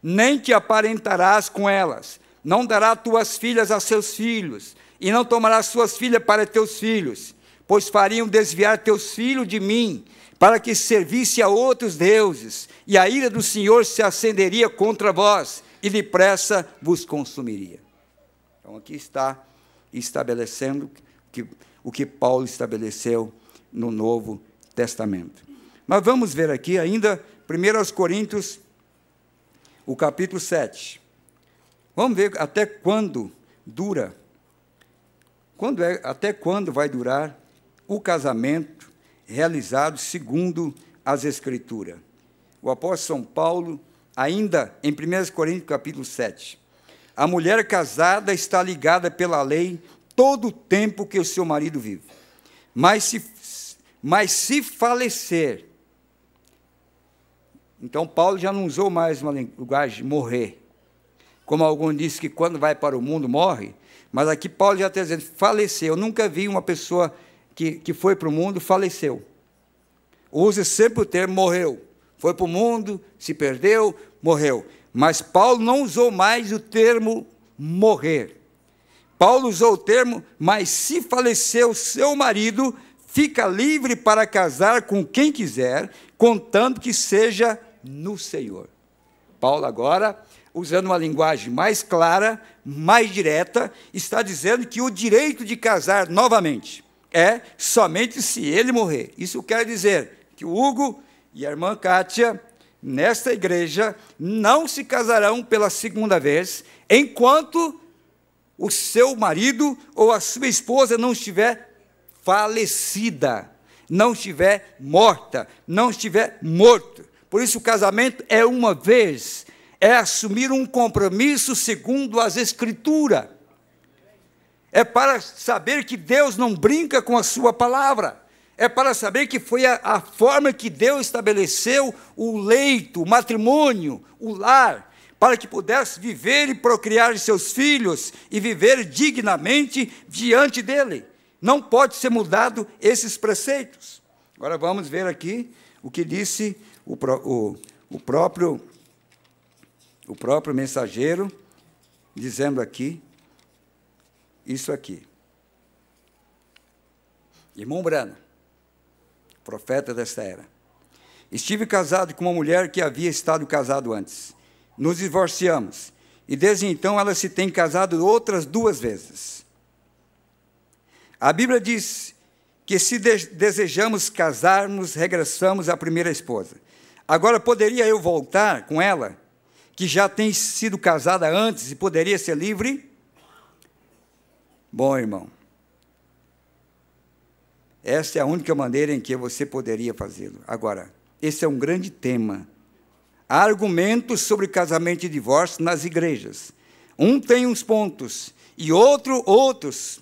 A: nem te aparentarás com elas, não darás tuas filhas a seus filhos, e não tomarás suas filhas para teus filhos, pois fariam desviar teus filhos de mim, para que servisse a outros deuses, e a ira do Senhor se acenderia contra vós, e depressa vos consumiria. Então aqui está estabelecendo o que Paulo estabeleceu no Novo Testamento. Mas vamos ver aqui ainda, 1 Coríntios, o capítulo 7. Vamos ver até quando dura. Até quando vai durar o casamento realizado segundo as Escrituras? O apóstolo São Paulo, ainda em 1 Coríntios, capítulo 7. A mulher casada está ligada pela lei todo o tempo que o seu marido vive. Mas se falecer, então Paulo já não usou mais uma linguagem morrer, como alguns dizem que quando vai para o mundo morre, mas aqui Paulo já está dizendo faleceu. Eu nunca vi uma pessoa que foi para o mundo faleceu. Usa sempre o termo morreu. Foi para o mundo, se perdeu, morreu. Mas Paulo não usou mais o termo morrer. Paulo usou o termo, mas se faleceu seu marido, fica livre para casar com quem quiser, contanto que seja no Senhor. Paulo agora, usando uma linguagem mais clara, mais direta, está dizendo que o direito de casar novamente é somente se ele morrer. Isso quer dizer que o Hugo e a irmã Kátia, nesta igreja, não se casarão pela segunda vez, enquanto o seu marido ou a sua esposa não estiver falecida, não estiver morta, não estiver morto. Por isso o casamento é uma vez, é assumir um compromisso segundo as Escrituras. É para saber que Deus não brinca com a sua palavra. É para saber que foi a forma que Deus estabeleceu o leito, o matrimônio, o lar, para que pudesse viver e procriar seus filhos e viver dignamente diante dele. Não pode ser mudado esses preceitos. Agora vamos ver aqui o que disse o próprio mensageiro, dizendo aqui, isso aqui. Irmão Brana, profeta desta era. Estive casado com uma mulher que havia estado casado antes. Nos divorciamos. E desde então ela se tem casado outras 2 vezes. A Bíblia diz que se desejamos casarmos, regressamos à primeira esposa. Agora, poderia eu voltar com ela, que já tem sido casada antes e poderia ser livre? Bom, irmão, esta é a única maneira em que você poderia fazê-lo. Agora, esse é um grande tema. Há argumentos sobre casamento e divórcio nas igrejas. Um tem uns pontos e outros.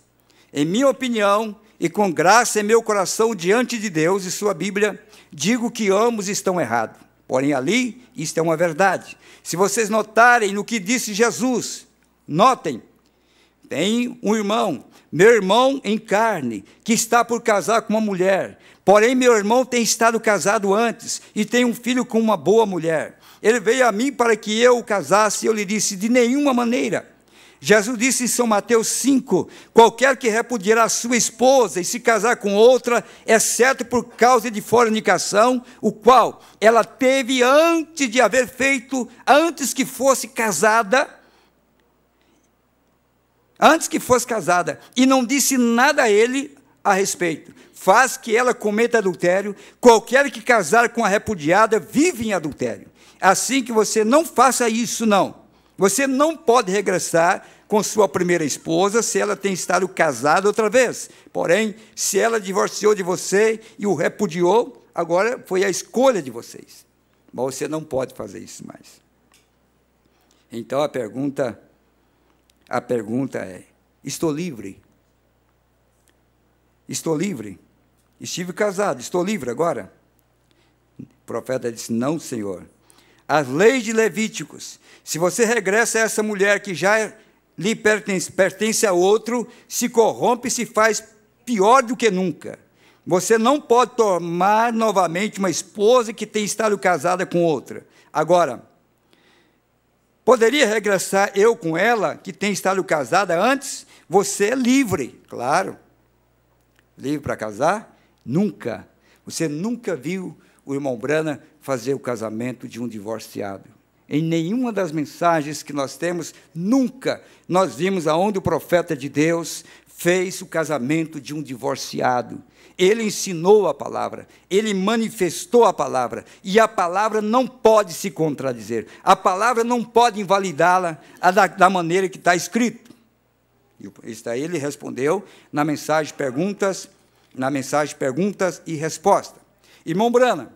A: Em minha opinião, e com graça em meu coração diante de Deus e sua Bíblia, digo que ambos estão errados. Porém, ali, isto é uma verdade. Se vocês notarem no que disse Jesus, notem, tem um irmão, meu irmão em carne, que está por casar com uma mulher. Porém, meu irmão tem estado casado antes e tem um filho com uma boa mulher. Ele veio a mim para que eu o casasse, e eu lhe disse, de nenhuma maneira. Jesus disse em São Mateus 5, qualquer que repudiar a sua esposa e se casar com outra, exceto por causa de fornicação, o qual ela teve antes de haver feito, antes que fosse casada, e não disse nada a ele a respeito, faz que ela cometa adultério. Qualquer que casar com a repudiada vive em adultério. Assim que você não faça isso, não. Você não pode regressar com sua primeira esposa se ela tem estado casada outra vez. Porém, se ela divorciou de você e o repudiou, agora foi a escolha de vocês. Mas você não pode fazer isso mais. Então, a pergunta é, estou livre? Estou livre? Estive casado, estou livre agora? O profeta disse, não, Senhor. As leis de Levíticos, se você regressa a essa mulher que já lhe pertence a outro, se corrompe e se faz pior do que nunca. Você não pode tomar novamente uma esposa que tem estado casada com outra. Agora, poderia regressar eu com ela, que tem estado casada antes? Você é livre, claro. Livre para casar? Nunca. Você nunca viu o irmão Brana fazer o casamento de um divorciado. em nenhuma das mensagens que nós temos, nunca nós vimos aonde o profeta de Deus fez o casamento de um divorciado. Ele ensinou a palavra, ele manifestou a palavra, e a palavra não pode se contradizer, a palavra não pode invalidá-la da maneira que está escrito. Isso daí ele respondeu na mensagem perguntas e respostas. Irmão Brana,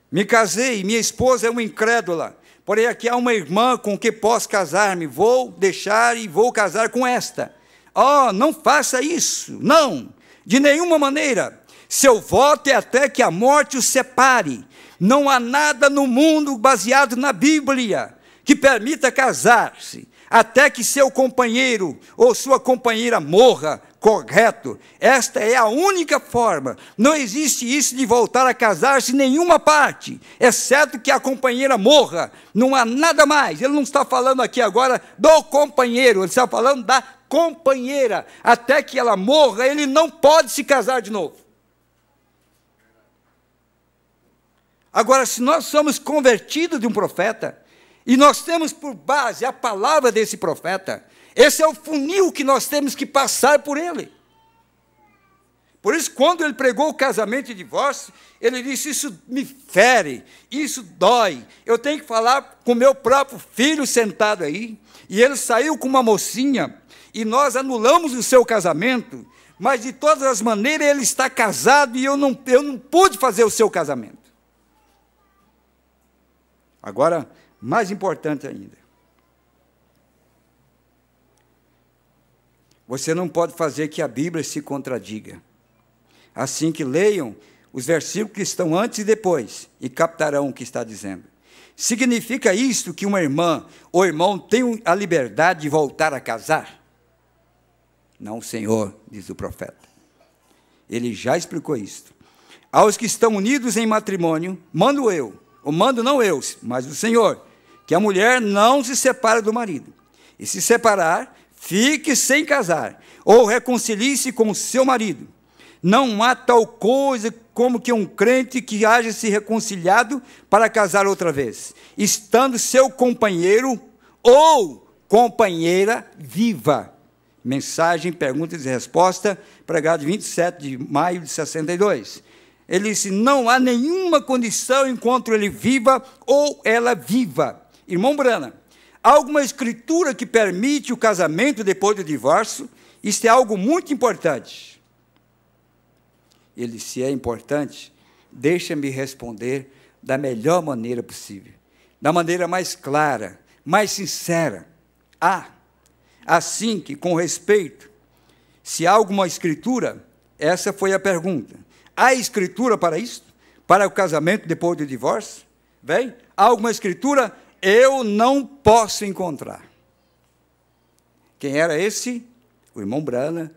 A: me casei, minha esposa é uma incrédula, porém aqui há uma irmã com que posso casar-me, vou deixar e vou casar com esta. Oh, não faça isso, não, de nenhuma maneira. Seu voto é até que a morte os separe. Não há nada no mundo baseado na Bíblia que permita casar-se, até que seu companheiro ou sua companheira morra, correto. Esta é a única forma. Não existe isso de voltar a casar-se em nenhuma parte, exceto que a companheira morra. Não há nada mais. Ele não está falando aqui agora do companheiro, ele está falando da companheira. Até que ela morra, ele não pode se casar de novo. Agora, se nós somos convertidos de um profeta, e nós temos por base a palavra desse profeta, esse é o funil que nós temos que passar por ele. Por isso, quando ele pregou o casamento e divórcio, ele disse, isso me fere, isso dói, eu tenho que falar com o meu próprio filho sentado aí, e ele saiu com uma mocinha, e nós anulamos o seu casamento, mas de todas as maneiras ele está casado, e eu não pude fazer o seu casamento. Agora, mais importante ainda, você não pode fazer que a Bíblia se contradiga. Assim que leiam os versículos que estão antes e depois, e captarão o que está dizendo. Significa isto que uma irmã ou irmão tem a liberdade de voltar a casar? Não, Senhor, diz o profeta. Ele já explicou isto. Aos que estão unidos em matrimônio, mando não eu, mas o Senhor, que a mulher não se separe do marido, e se separar, fique sem casar, ou reconcilie-se com o seu marido. Não há tal coisa como que um crente que haja se reconciliado para casar outra vez, estando seu companheiro ou companheira viva. Mensagem, perguntas e resposta, pregado 27 de maio de 62. Ele disse, não há nenhuma condição enquanto ele viva ou ela viva. Irmão Brana, há alguma escritura que permite o casamento depois do divórcio? Isso é algo muito importante. Ele disse, se é importante, deixa-me responder da melhor maneira possível, da maneira mais clara, mais sincera. Assim que, com respeito, se há alguma escritura, essa foi a pergunta. Há escritura para isso? Para o casamento depois do divórcio? Bem, há alguma escritura? Eu não posso encontrar. Quem era esse? O irmão Brana,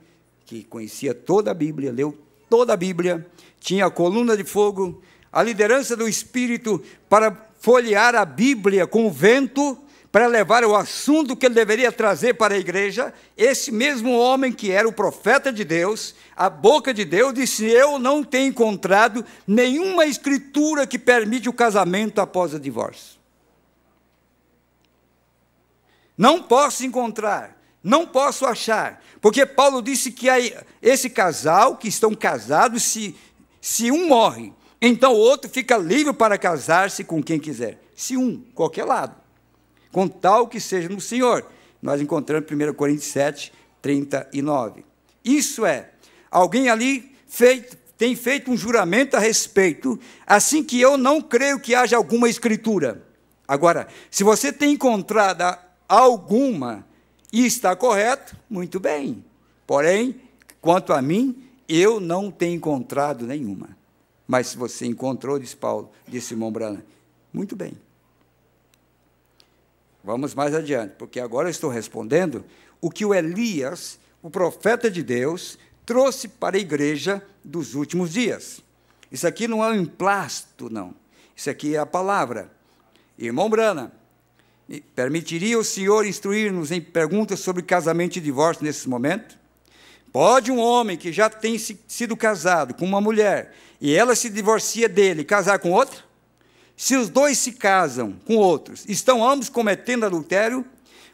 A: que conhecia toda a Bíblia, leu toda a Bíblia, tinha a coluna de fogo, a liderança do Espírito para folhear a Bíblia com o vento, para levar o assunto que ele deveria trazer para a igreja. Esse mesmo homem que era o profeta de Deus, a boca de Deus, disse, eu não tenho encontrado nenhuma escritura que permite o casamento após o divórcio. Não posso encontrar, não posso achar, porque Paulo disse que esse casal, que estão casados, se um morre, então o outro fica livre para casar-se com quem quiser. Se qualquer lado, com tal que seja no Senhor. Nós encontramos 1 Coríntios 7, 39. Isso é, alguém ali tem feito um juramento a respeito, assim que eu não creio que haja alguma escritura. Agora, se você tem encontrado alguma e está correto, muito bem. Porém, quanto a mim, eu não tenho encontrado nenhuma. Mas se você encontrou, disse irmão Brana, muito bem. Vamos mais adiante, porque agora eu estou respondendo o que o Elias, o profeta de Deus, trouxe para a igreja dos últimos dias. Isso aqui não é um emplasto, não. Isso aqui é a palavra. Irmão Brana, permitiria o senhor instruir-nos em perguntas sobre casamento e divórcio nesse momento? Pode um homem que já tem sido casado com uma mulher e ela se divorcia dele casar com outra? se os dois se casam com outros, estão ambos cometendo adultério?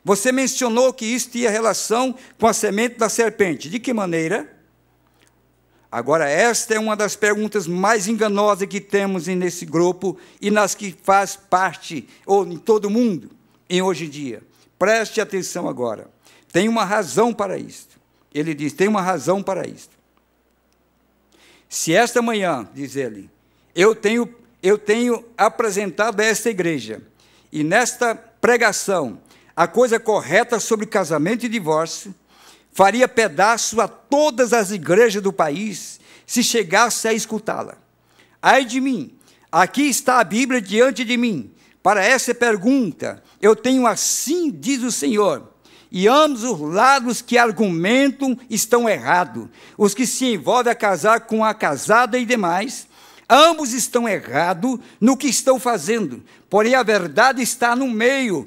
A: Você mencionou que isso tinha relação com a semente da serpente. De que maneira? Agora, esta é uma das perguntas mais enganosas que temos nesse grupo e nas que faz parte, ou em todo mundo, em hoje em dia. Preste atenção agora. Tem uma razão para isto. Ele diz, tem uma razão para isto. Se esta manhã, diz ele, eu tenho apresentado a esta igreja, e nesta pregação, a coisa correta sobre casamento e divórcio, faria pedaço a todas as igrejas do país, se chegasse a escutá-la. Ai de mim, aqui está a Bíblia diante de mim. Para essa pergunta, eu tenho assim, diz o Senhor, e ambos os lados que argumentam estão errados. Os que se envolvem a casar com a casada e demais, ambos estão errados no que estão fazendo, porém a verdade está no meio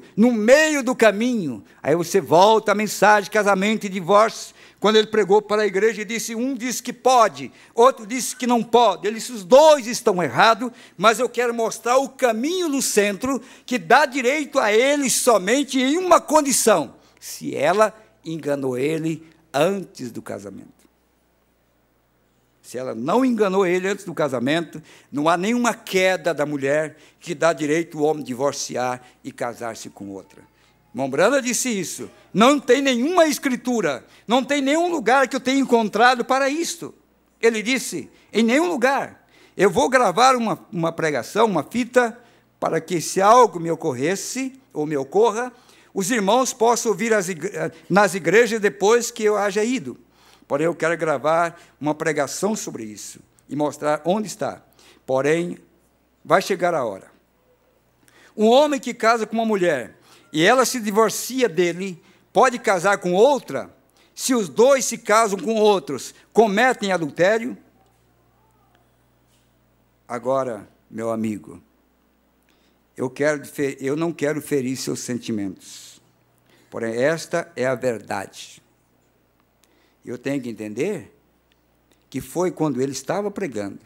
A: do caminho. Aí você volta à mensagem de casamento e divórcio, quando ele pregou para a igreja e disse, um disse que pode, outro disse que não pode. Ele disse, os dois estão errados, mas eu quero mostrar o caminho no centro, que dá direito a ele somente em uma condição, se ela enganou ele antes do casamento. Se ela não enganou ele antes do casamento, não há nenhuma queda da mulher que dá direito ao homem divorciar e casar-se com outra. Mombrana disse isso. Não tem nenhuma escritura, não tem nenhum lugar que eu tenha encontrado para isto. Ele disse, em nenhum lugar. Eu vou gravar uma pregação, uma fita, para que se algo me ocorresse, ou me ocorra, os irmãos possam ouvir nas igrejas depois que eu haja ido. Porém, eu quero gravar uma pregação sobre isso e mostrar onde está. Porém, vai chegar a hora. Um homem que casa com uma mulher e ela se divorcia dele, pode casar com outra? Se os dois se casam com outros, cometem adultério? Agora, meu amigo, eu não quero ferir seus sentimentos. Porém, esta é a verdade. Eu tenho que entender que foi quando ele estava pregando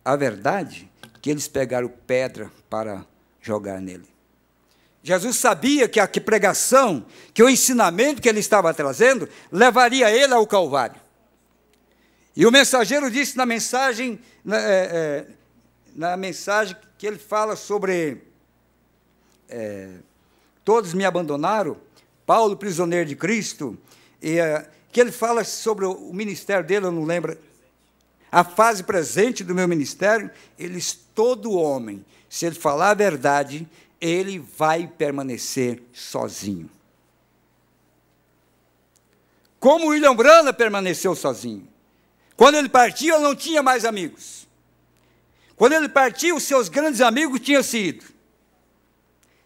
A: a verdade que eles pegaram pedra para jogar nele. Jesus sabia que a pregação, que o ensinamento que ele estava trazendo, levaria ele ao Calvário. E o mensageiro disse na mensagem que ele fala sobre todos me abandonaram, Paulo, prisioneiro de Cristo, que ele fala sobre o ministério dele, eu não lembro, a fase presente do meu ministério, todo homem, se ele falar a verdade, ele vai permanecer sozinho. Como William Branham permaneceu sozinho. Quando ele partiu, ele não tinha mais amigos. Quando ele partiu, os seus grandes amigos tinham sido.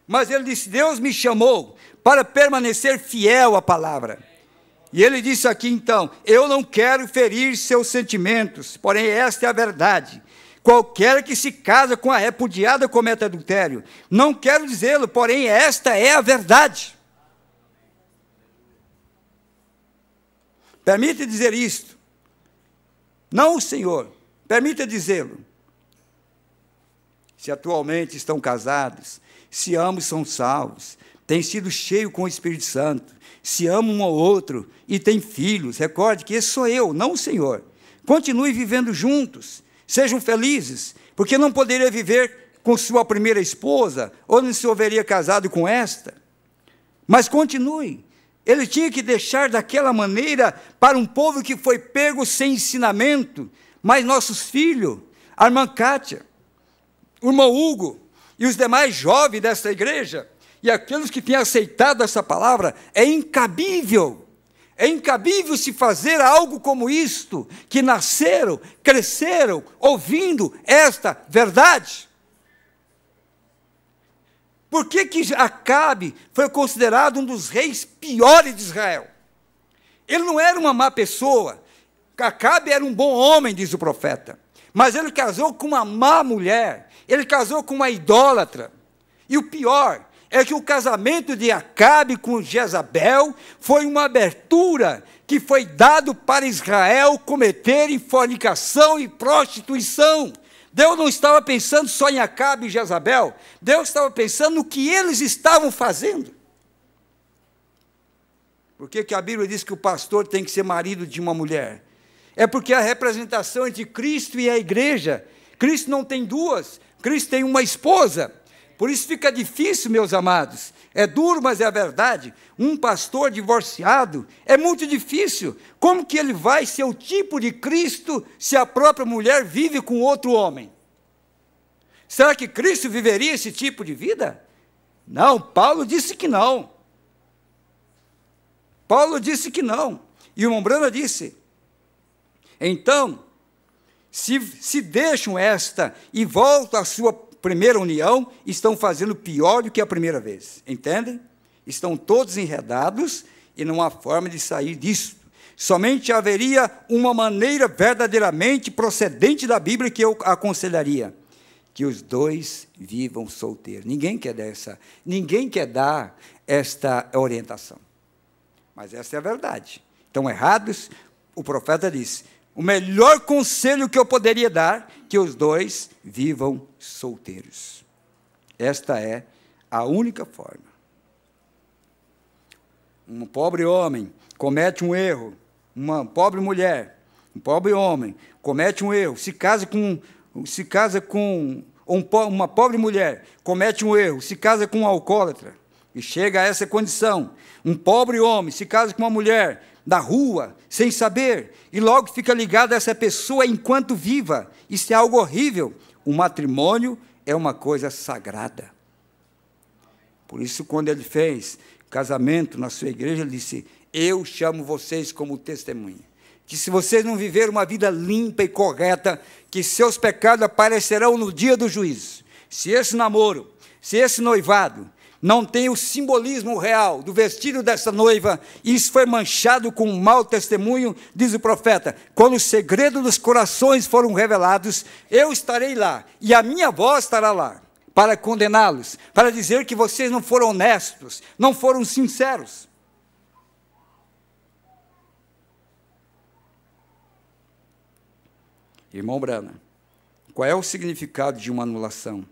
A: Mas ele disse, Deus me chamou para permanecer fiel à palavra. E ele disse aqui, então, eu não quero ferir seus sentimentos, porém esta é a verdade. Qualquer que se casa com a repudiada comete adultério. Não quero dizê-lo, porém esta é a verdade. Permita dizer isto. Não o Senhor, permita dizê-lo. Se atualmente estão casados, se ambos são salvos, têm sido cheios com o Espírito Santo, se amam um ao outro e têm filhos, recorde que esse sou eu, não o Senhor. Continue vivendo juntos, sejam felizes, porque não poderia viver com sua primeira esposa, ou não se houveria casado com esta. Mas continue. Ele tinha que deixar daquela maneira para um povo que foi pego sem ensinamento, mas nossos filhos, a irmã Kátia, o irmão Hugo e os demais jovens desta igreja, e aqueles que têm aceitado essa palavra, é incabível se fazer algo como isto, que nasceram, cresceram, ouvindo esta verdade. Por que Acabe foi considerado um dos reis piores de Israel? Ele não era uma má pessoa, Acabe era um bom homem, diz o profeta, mas ele casou com uma má mulher, ele casou com uma idólatra, e o pior é que o casamento de Acabe com Jezabel foi uma abertura que foi dado para Israel cometerem fornicação e prostituição. Deus não estava pensando só em Acabe e Jezabel, Deus estava pensando no que eles estavam fazendo. Por que a Bíblia diz que o pastor tem que ser marido de uma mulher? É porque a representação entre Cristo e a igreja, Cristo não tem duas, Cristo tem uma esposa. Por isso fica difícil, meus amados. É duro, mas é a verdade. Um pastor divorciado é muito difícil. Como que ele vai ser o tipo de Cristo se a própria mulher vive com outro homem? Será que Cristo viveria esse tipo de vida? Não, Paulo disse que não. Paulo disse que não. E o irmão Brana disse, então, se deixam esta e voltam à sua primeira união, estão fazendo pior do que a primeira vez. Entendem? Estão todos enredados e não há forma de sair disso. Somente haveria uma maneira verdadeiramente procedente da Bíblia que eu aconselharia, que os dois vivam solteiros. Ninguém quer dar esta orientação. Mas essa é a verdade. Estão errados, o profeta disse, o melhor conselho que eu poderia dar, que os dois vivam solteiros. Esta é a única forma. Um pobre homem comete um erro, uma pobre mulher, um pobre homem comete um erro, se casa com uma pobre mulher, comete um erro, se casa com um alcoólatra, e chega a essa condição. Um pobre homem se casa com uma mulher da rua, sem saber, e logo fica ligado a essa pessoa enquanto viva. Isso é algo horrível. O matrimônio é uma coisa sagrada. Por isso, quando ele fez casamento na sua igreja, ele disse, eu chamo vocês como testemunha, que se vocês não viverem uma vida limpa e correta, que seus pecados aparecerão no dia do juízo. Se esse namoro, se esse noivado não tem o simbolismo real do vestido dessa noiva, e isso foi manchado com um mau testemunho, diz o profeta, quando os segredos dos corações foram revelados, eu estarei lá, e a minha voz estará lá, para condená-los, para dizer que vocês não foram honestos, não foram sinceros. Irmão Brana, qual é o significado de uma anulação?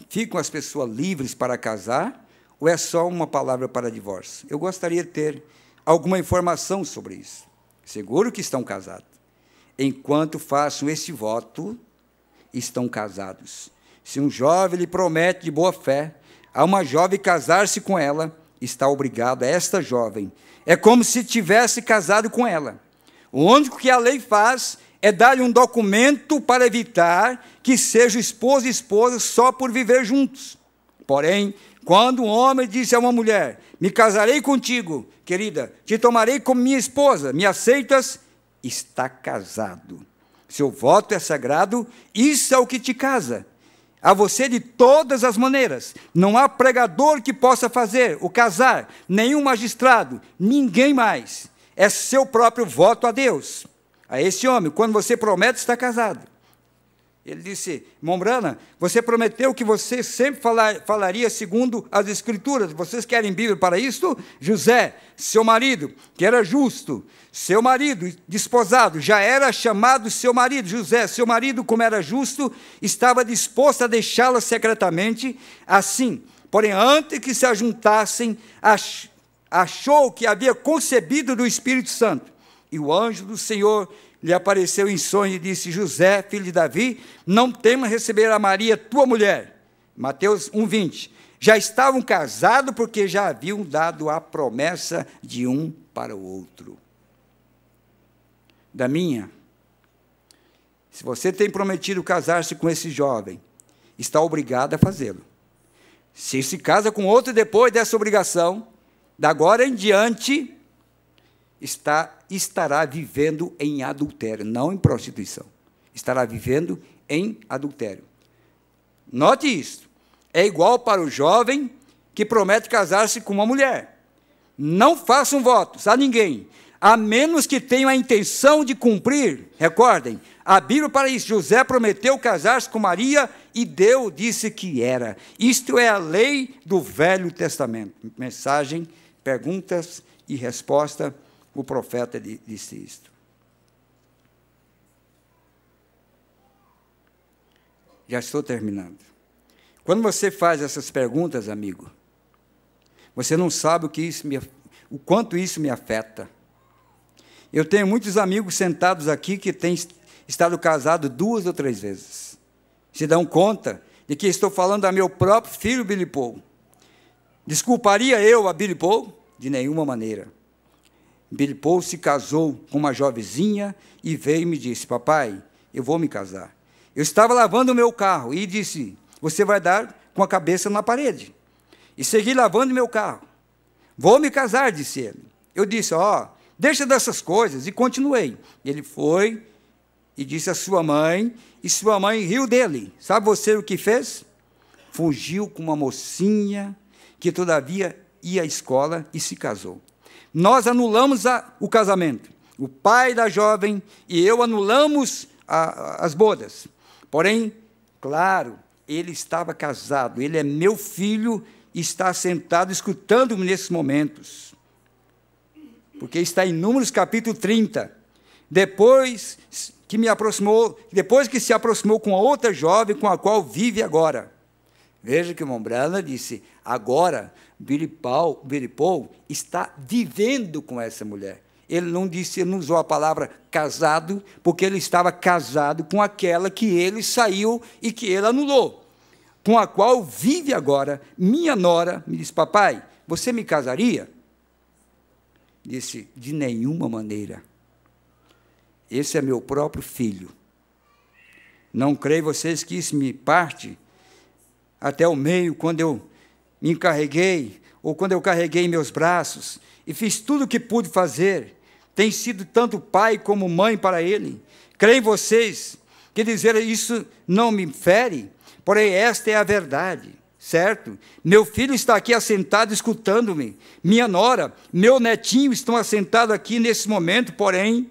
A: Ficam as pessoas livres para casar, ou é só uma palavra para divórcio? Eu gostaria de ter alguma informação sobre isso. Seguro que estão casados. Enquanto façam esse voto, estão casados. Se um jovem lhe promete de boa fé a uma jovem casar-se com ela, está obrigado a esta jovem. É como se tivesse casado com ela. O único que a lei faz é dar-lhe um documento para evitar que sejam esposo e esposa só por viver juntos. Porém, quando um homem disse a uma mulher, me casarei contigo, querida, te tomarei como minha esposa, me aceitas? Está casado. Seu voto é sagrado, isso é o que te casa. A você de todas as maneiras. Não há pregador que possa fazer o casar, nenhum magistrado, ninguém mais. É seu próprio voto a Deus. A esse homem, quando você promete, está casado. Ele disse, irmão Brana, você prometeu que você sempre falaria segundo as Escrituras. Vocês querem Bíblia para isso? José, seu marido, que era justo, seu marido desposado, já era chamado seu marido. José, seu marido, como era justo, estava disposto a deixá-la secretamente assim. Porém, antes que se ajuntassem, achou que havia concebido do Espírito Santo. E o anjo do Senhor lhe apareceu em sonho e disse, José, filho de Davi, não temas receber a Maria, tua mulher. Mateus 1:20. Já estavam casados porque já haviam dado a promessa de um para o outro. Daminha, se você tem prometido casar-se com esse jovem, está obrigado a fazê-lo. Se se casa com outro depois dessa obrigação, da agora em diante, estará vivendo em adultério, não em prostituição. Estará vivendo em adultério. Note isso. É igual para o jovem que promete casar-se com uma mulher. Não façam votos a ninguém, a menos que tenham a intenção de cumprir. Recordem, a Bíblia para isso, José prometeu casar-se com Maria e Deus disse que era. Isto é a lei do Velho Testamento. Mensagem, perguntas e resposta. O profeta disse isto. Já estou terminando. Quando você faz essas perguntas, amigo, você não sabe o quanto isso me afeta. Eu tenho muitos amigos sentados aqui que têm estado casados 2 ou 3 vezes. Se dão conta de que estou falando a meu próprio filho, Billy Paul. Desculparia eu a Billy Paul? De nenhuma maneira. Billy Paul se casou com uma jovenzinha e veio e me disse: papai, eu vou me casar. Eu estava lavando o meu carro e disse: você vai dar com a cabeça na parede. E segui lavando meu carro. Vou me casar, disse ele. Eu disse: deixa dessas coisas, e continuei. Ele foi e disse à sua mãe, e sua mãe riu dele. Sabe você o que fez? Fugiu com uma mocinha que todavia ia à escola e se casou. Nós anulamos o casamento. O pai da jovem e eu anulamos as bodas. Porém, claro, ele estava casado, ele é meu filho e está sentado escutando-me nesses momentos. Porque está em Números capítulo 30. Depois que se aproximou com a outra jovem com a qual vive agora. Veja que o Mombrana disse: agora Billy Paul está vivendo com essa mulher. Ele não usou a palavra casado, porque ele estava casado com aquela que ele saiu e que ele anulou, com a qual vive agora. Minha nora me disse: papai, você me casaria? Disse: de nenhuma maneira. Esse é meu próprio filho. Não creio vocês que isso me parte até o meio, quando eu me encarreguei, ou quando eu carreguei meus braços, e fiz tudo o que pude fazer. Tem sido tanto pai como mãe para ele. Creem vocês que dizer isso não me fere? Porém, esta é a verdade, certo? Meu filho está aqui assentado escutando-me. Minha nora, meu netinho estão assentados aqui nesse momento, porém,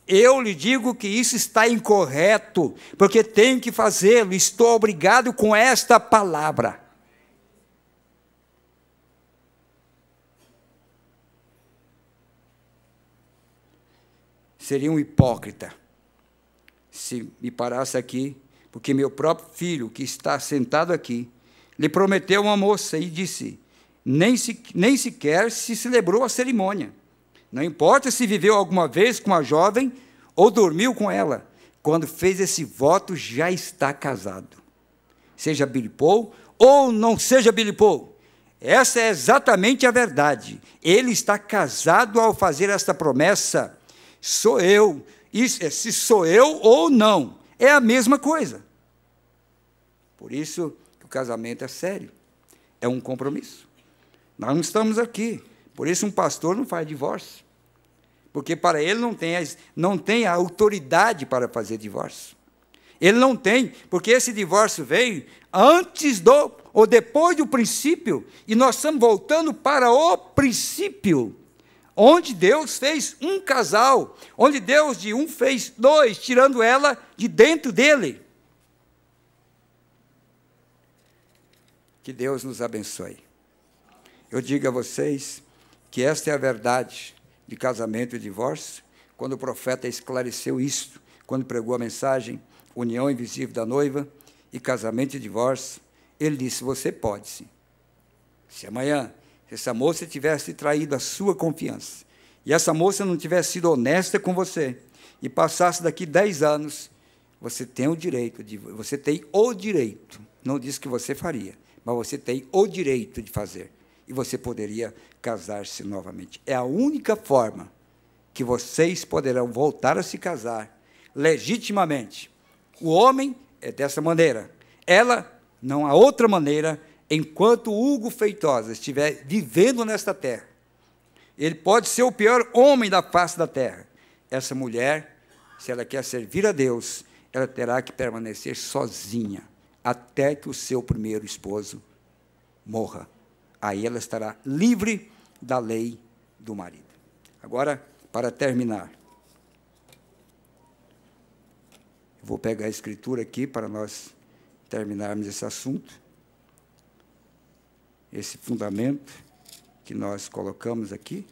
A: eu lhe digo que isso está incorreto, porque tenho que fazê-lo, estou obrigado com esta palavra. Seria um hipócrita se me parasse aqui, porque meu próprio filho, que está sentado aqui, lhe prometeu uma moça e disse: nem sequer se celebrou a cerimônia. Não importa se viveu alguma vez com a jovem ou dormiu com ela. Quando fez esse voto, já está casado. Seja Billy Paul ou não seja Billy Paul. Essa é exatamente a verdade. Ele está casado ao fazer esta promessa. Sou eu. Se sou eu ou não, é a mesma coisa. Por isso que o casamento é sério. É um compromisso. Nós não estamos aqui. Por isso um pastor não faz divórcio. Porque para ele não tem a autoridade para fazer divórcio. Ele não tem, porque esse divórcio veio antes ou depois do princípio, e nós estamos voltando para o princípio, onde Deus fez um casal, onde Deus de um fez 2, tirando ela de dentro dele. Que Deus nos abençoe. Eu digo a vocês que esta é a verdade de casamento e divórcio, quando o profeta esclareceu isto, quando pregou a mensagem, união invisível da noiva e casamento e divórcio, ele disse: você pode sim. Se amanhã essa moça tivesse traído a sua confiança, e essa moça não tivesse sido honesta com você, e passasse daqui 10 anos, você tem o direito, não disse que você faria, mas você tem o direito de fazer, e você poderia casar-se novamente. É a única forma que vocês poderão voltar a se casar legitimamente. O homem é dessa maneira. Ela, não há outra maneira, enquanto Hugo Feitosa estiver vivendo nesta terra. Ele pode ser o pior homem da face da terra. Essa mulher, se ela quer servir a Deus, ela terá que permanecer sozinha, até que o seu primeiro esposo morra. Aí ela estará livre da lei do marido. Agora, para terminar, eu vou pegar a escritura aqui para nós terminarmos esse assunto, esse fundamento que nós colocamos aqui.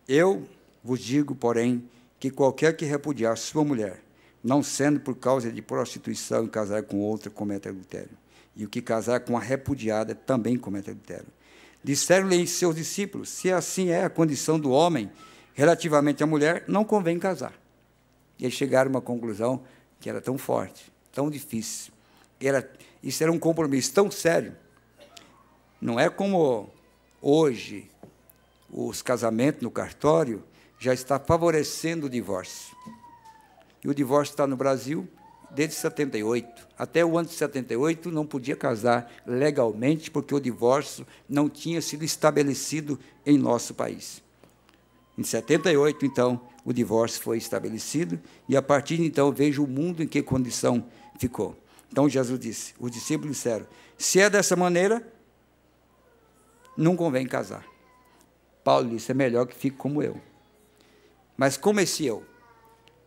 A: Eu vos digo, porém, que qualquer que repudiar sua mulher, não sendo por causa de prostituição e casar com outra, comete adultério. E o que casar com a repudiada também comete adultério. Disseram-lhe seus discípulos, se assim é a condição do homem relativamente à mulher, não convém casar. E eles chegaram a uma conclusão que era tão forte, tão difícil. Isso era um compromisso tão sério. Não é como hoje os casamentos no cartório já está favorecendo o divórcio. E o divórcio está no Brasil desde 78. Até o ano de 78 não podia casar legalmente, porque o divórcio não tinha sido estabelecido em nosso país. Em 78, então, o divórcio foi estabelecido, e a partir de então vejo o mundo em que condição ficou. Então Jesus disse, os discípulos disseram, se é dessa maneira, não convém casar. Paulo disse, é melhor que fique como eu. Mas como esse eu?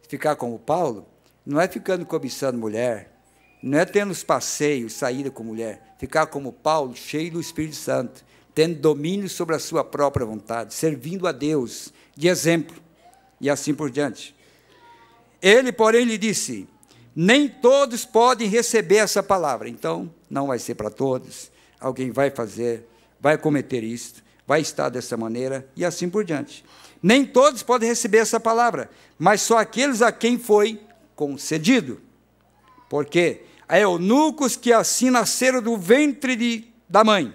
A: Ficar como Paulo, não é ficando cobiçando mulher, não é tendo os passeios, saída com mulher. Ficar como Paulo, cheio do Espírito Santo, tendo domínio sobre a sua própria vontade, servindo a Deus, de exemplo, e assim por diante. Ele, porém, lhe disse, nem todos podem receber essa palavra. Então, não vai ser para todos. Alguém vai fazer, vai cometer isto, vai estar dessa maneira, e assim por diante. Nem todos podem receber essa palavra, mas só aqueles a quem foi concedido. Porque há eunucos que assim nasceram do ventre da mãe.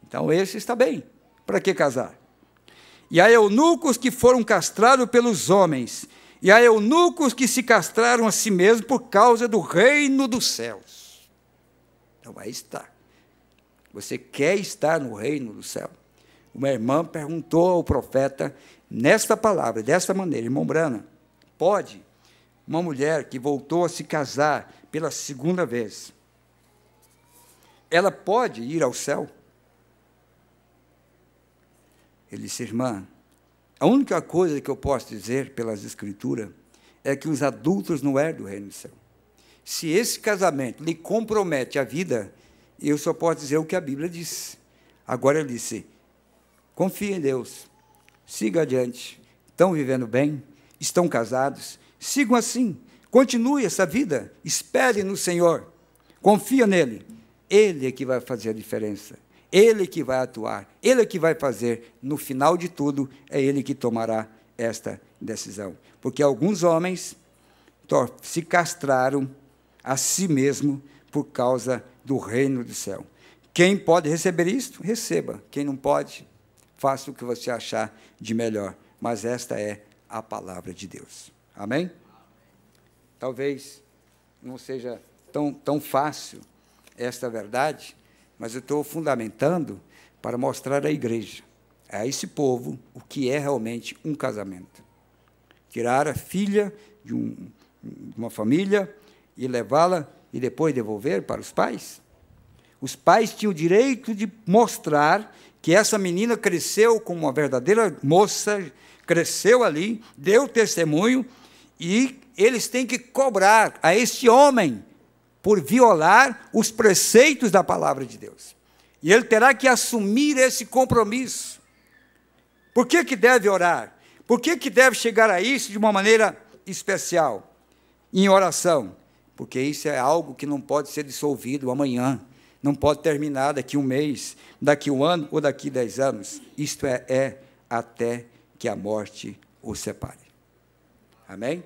A: Então, esse está bem. Para que casar? E há eunucos que foram castrados pelos homens. E há eunucos que se castraram a si mesmos por causa do reino dos céus. Então, aí está. Você quer estar no reino do céu? Uma irmã perguntou ao profeta, nesta palavra, desta maneira, irmão Brana, pode uma mulher que voltou a se casar pela segunda vez, ela pode ir ao céu? Ele disse, irmã, a única coisa que eu posso dizer pelas Escrituras é que os adultos não herdam o reino do céu. Se esse casamento lhe compromete a vida, eu só posso dizer o que a Bíblia diz. Agora ele disse, confie em Deus, siga adiante, estão vivendo bem, estão casados, sigam assim, continue essa vida, espere no Senhor, confia nele, Ele é que vai fazer a diferença, Ele é que vai atuar, Ele é que vai fazer, no final de tudo, é Ele que tomará esta decisão. Porque alguns homens se castraram a si mesmo por causa do reino do céu. Quem pode receber isto, receba. Quem não pode, faça o que você achar de melhor. Mas esta é a palavra de Deus. Amém? Talvez não seja tão fácil esta verdade, mas eu estou fundamentando para mostrar à igreja, a esse povo, o que é realmente um casamento. Tirar a filha de uma família e levá-la e depois devolver para os pais. Os pais tinham o direito de mostrar que essa menina cresceu como uma verdadeira moça, cresceu ali, deu testemunho, e eles têm que cobrar a este homem por violar os preceitos da palavra de Deus. E ele terá que assumir esse compromisso. Por que deve orar? Por que deve chegar a isso de uma maneira especial? Em oração. Porque isso é algo que não pode ser dissolvido amanhã. Não pode terminar daqui um mês, daqui um ano ou daqui 10 anos. Isto é até que a morte o separe. Amém?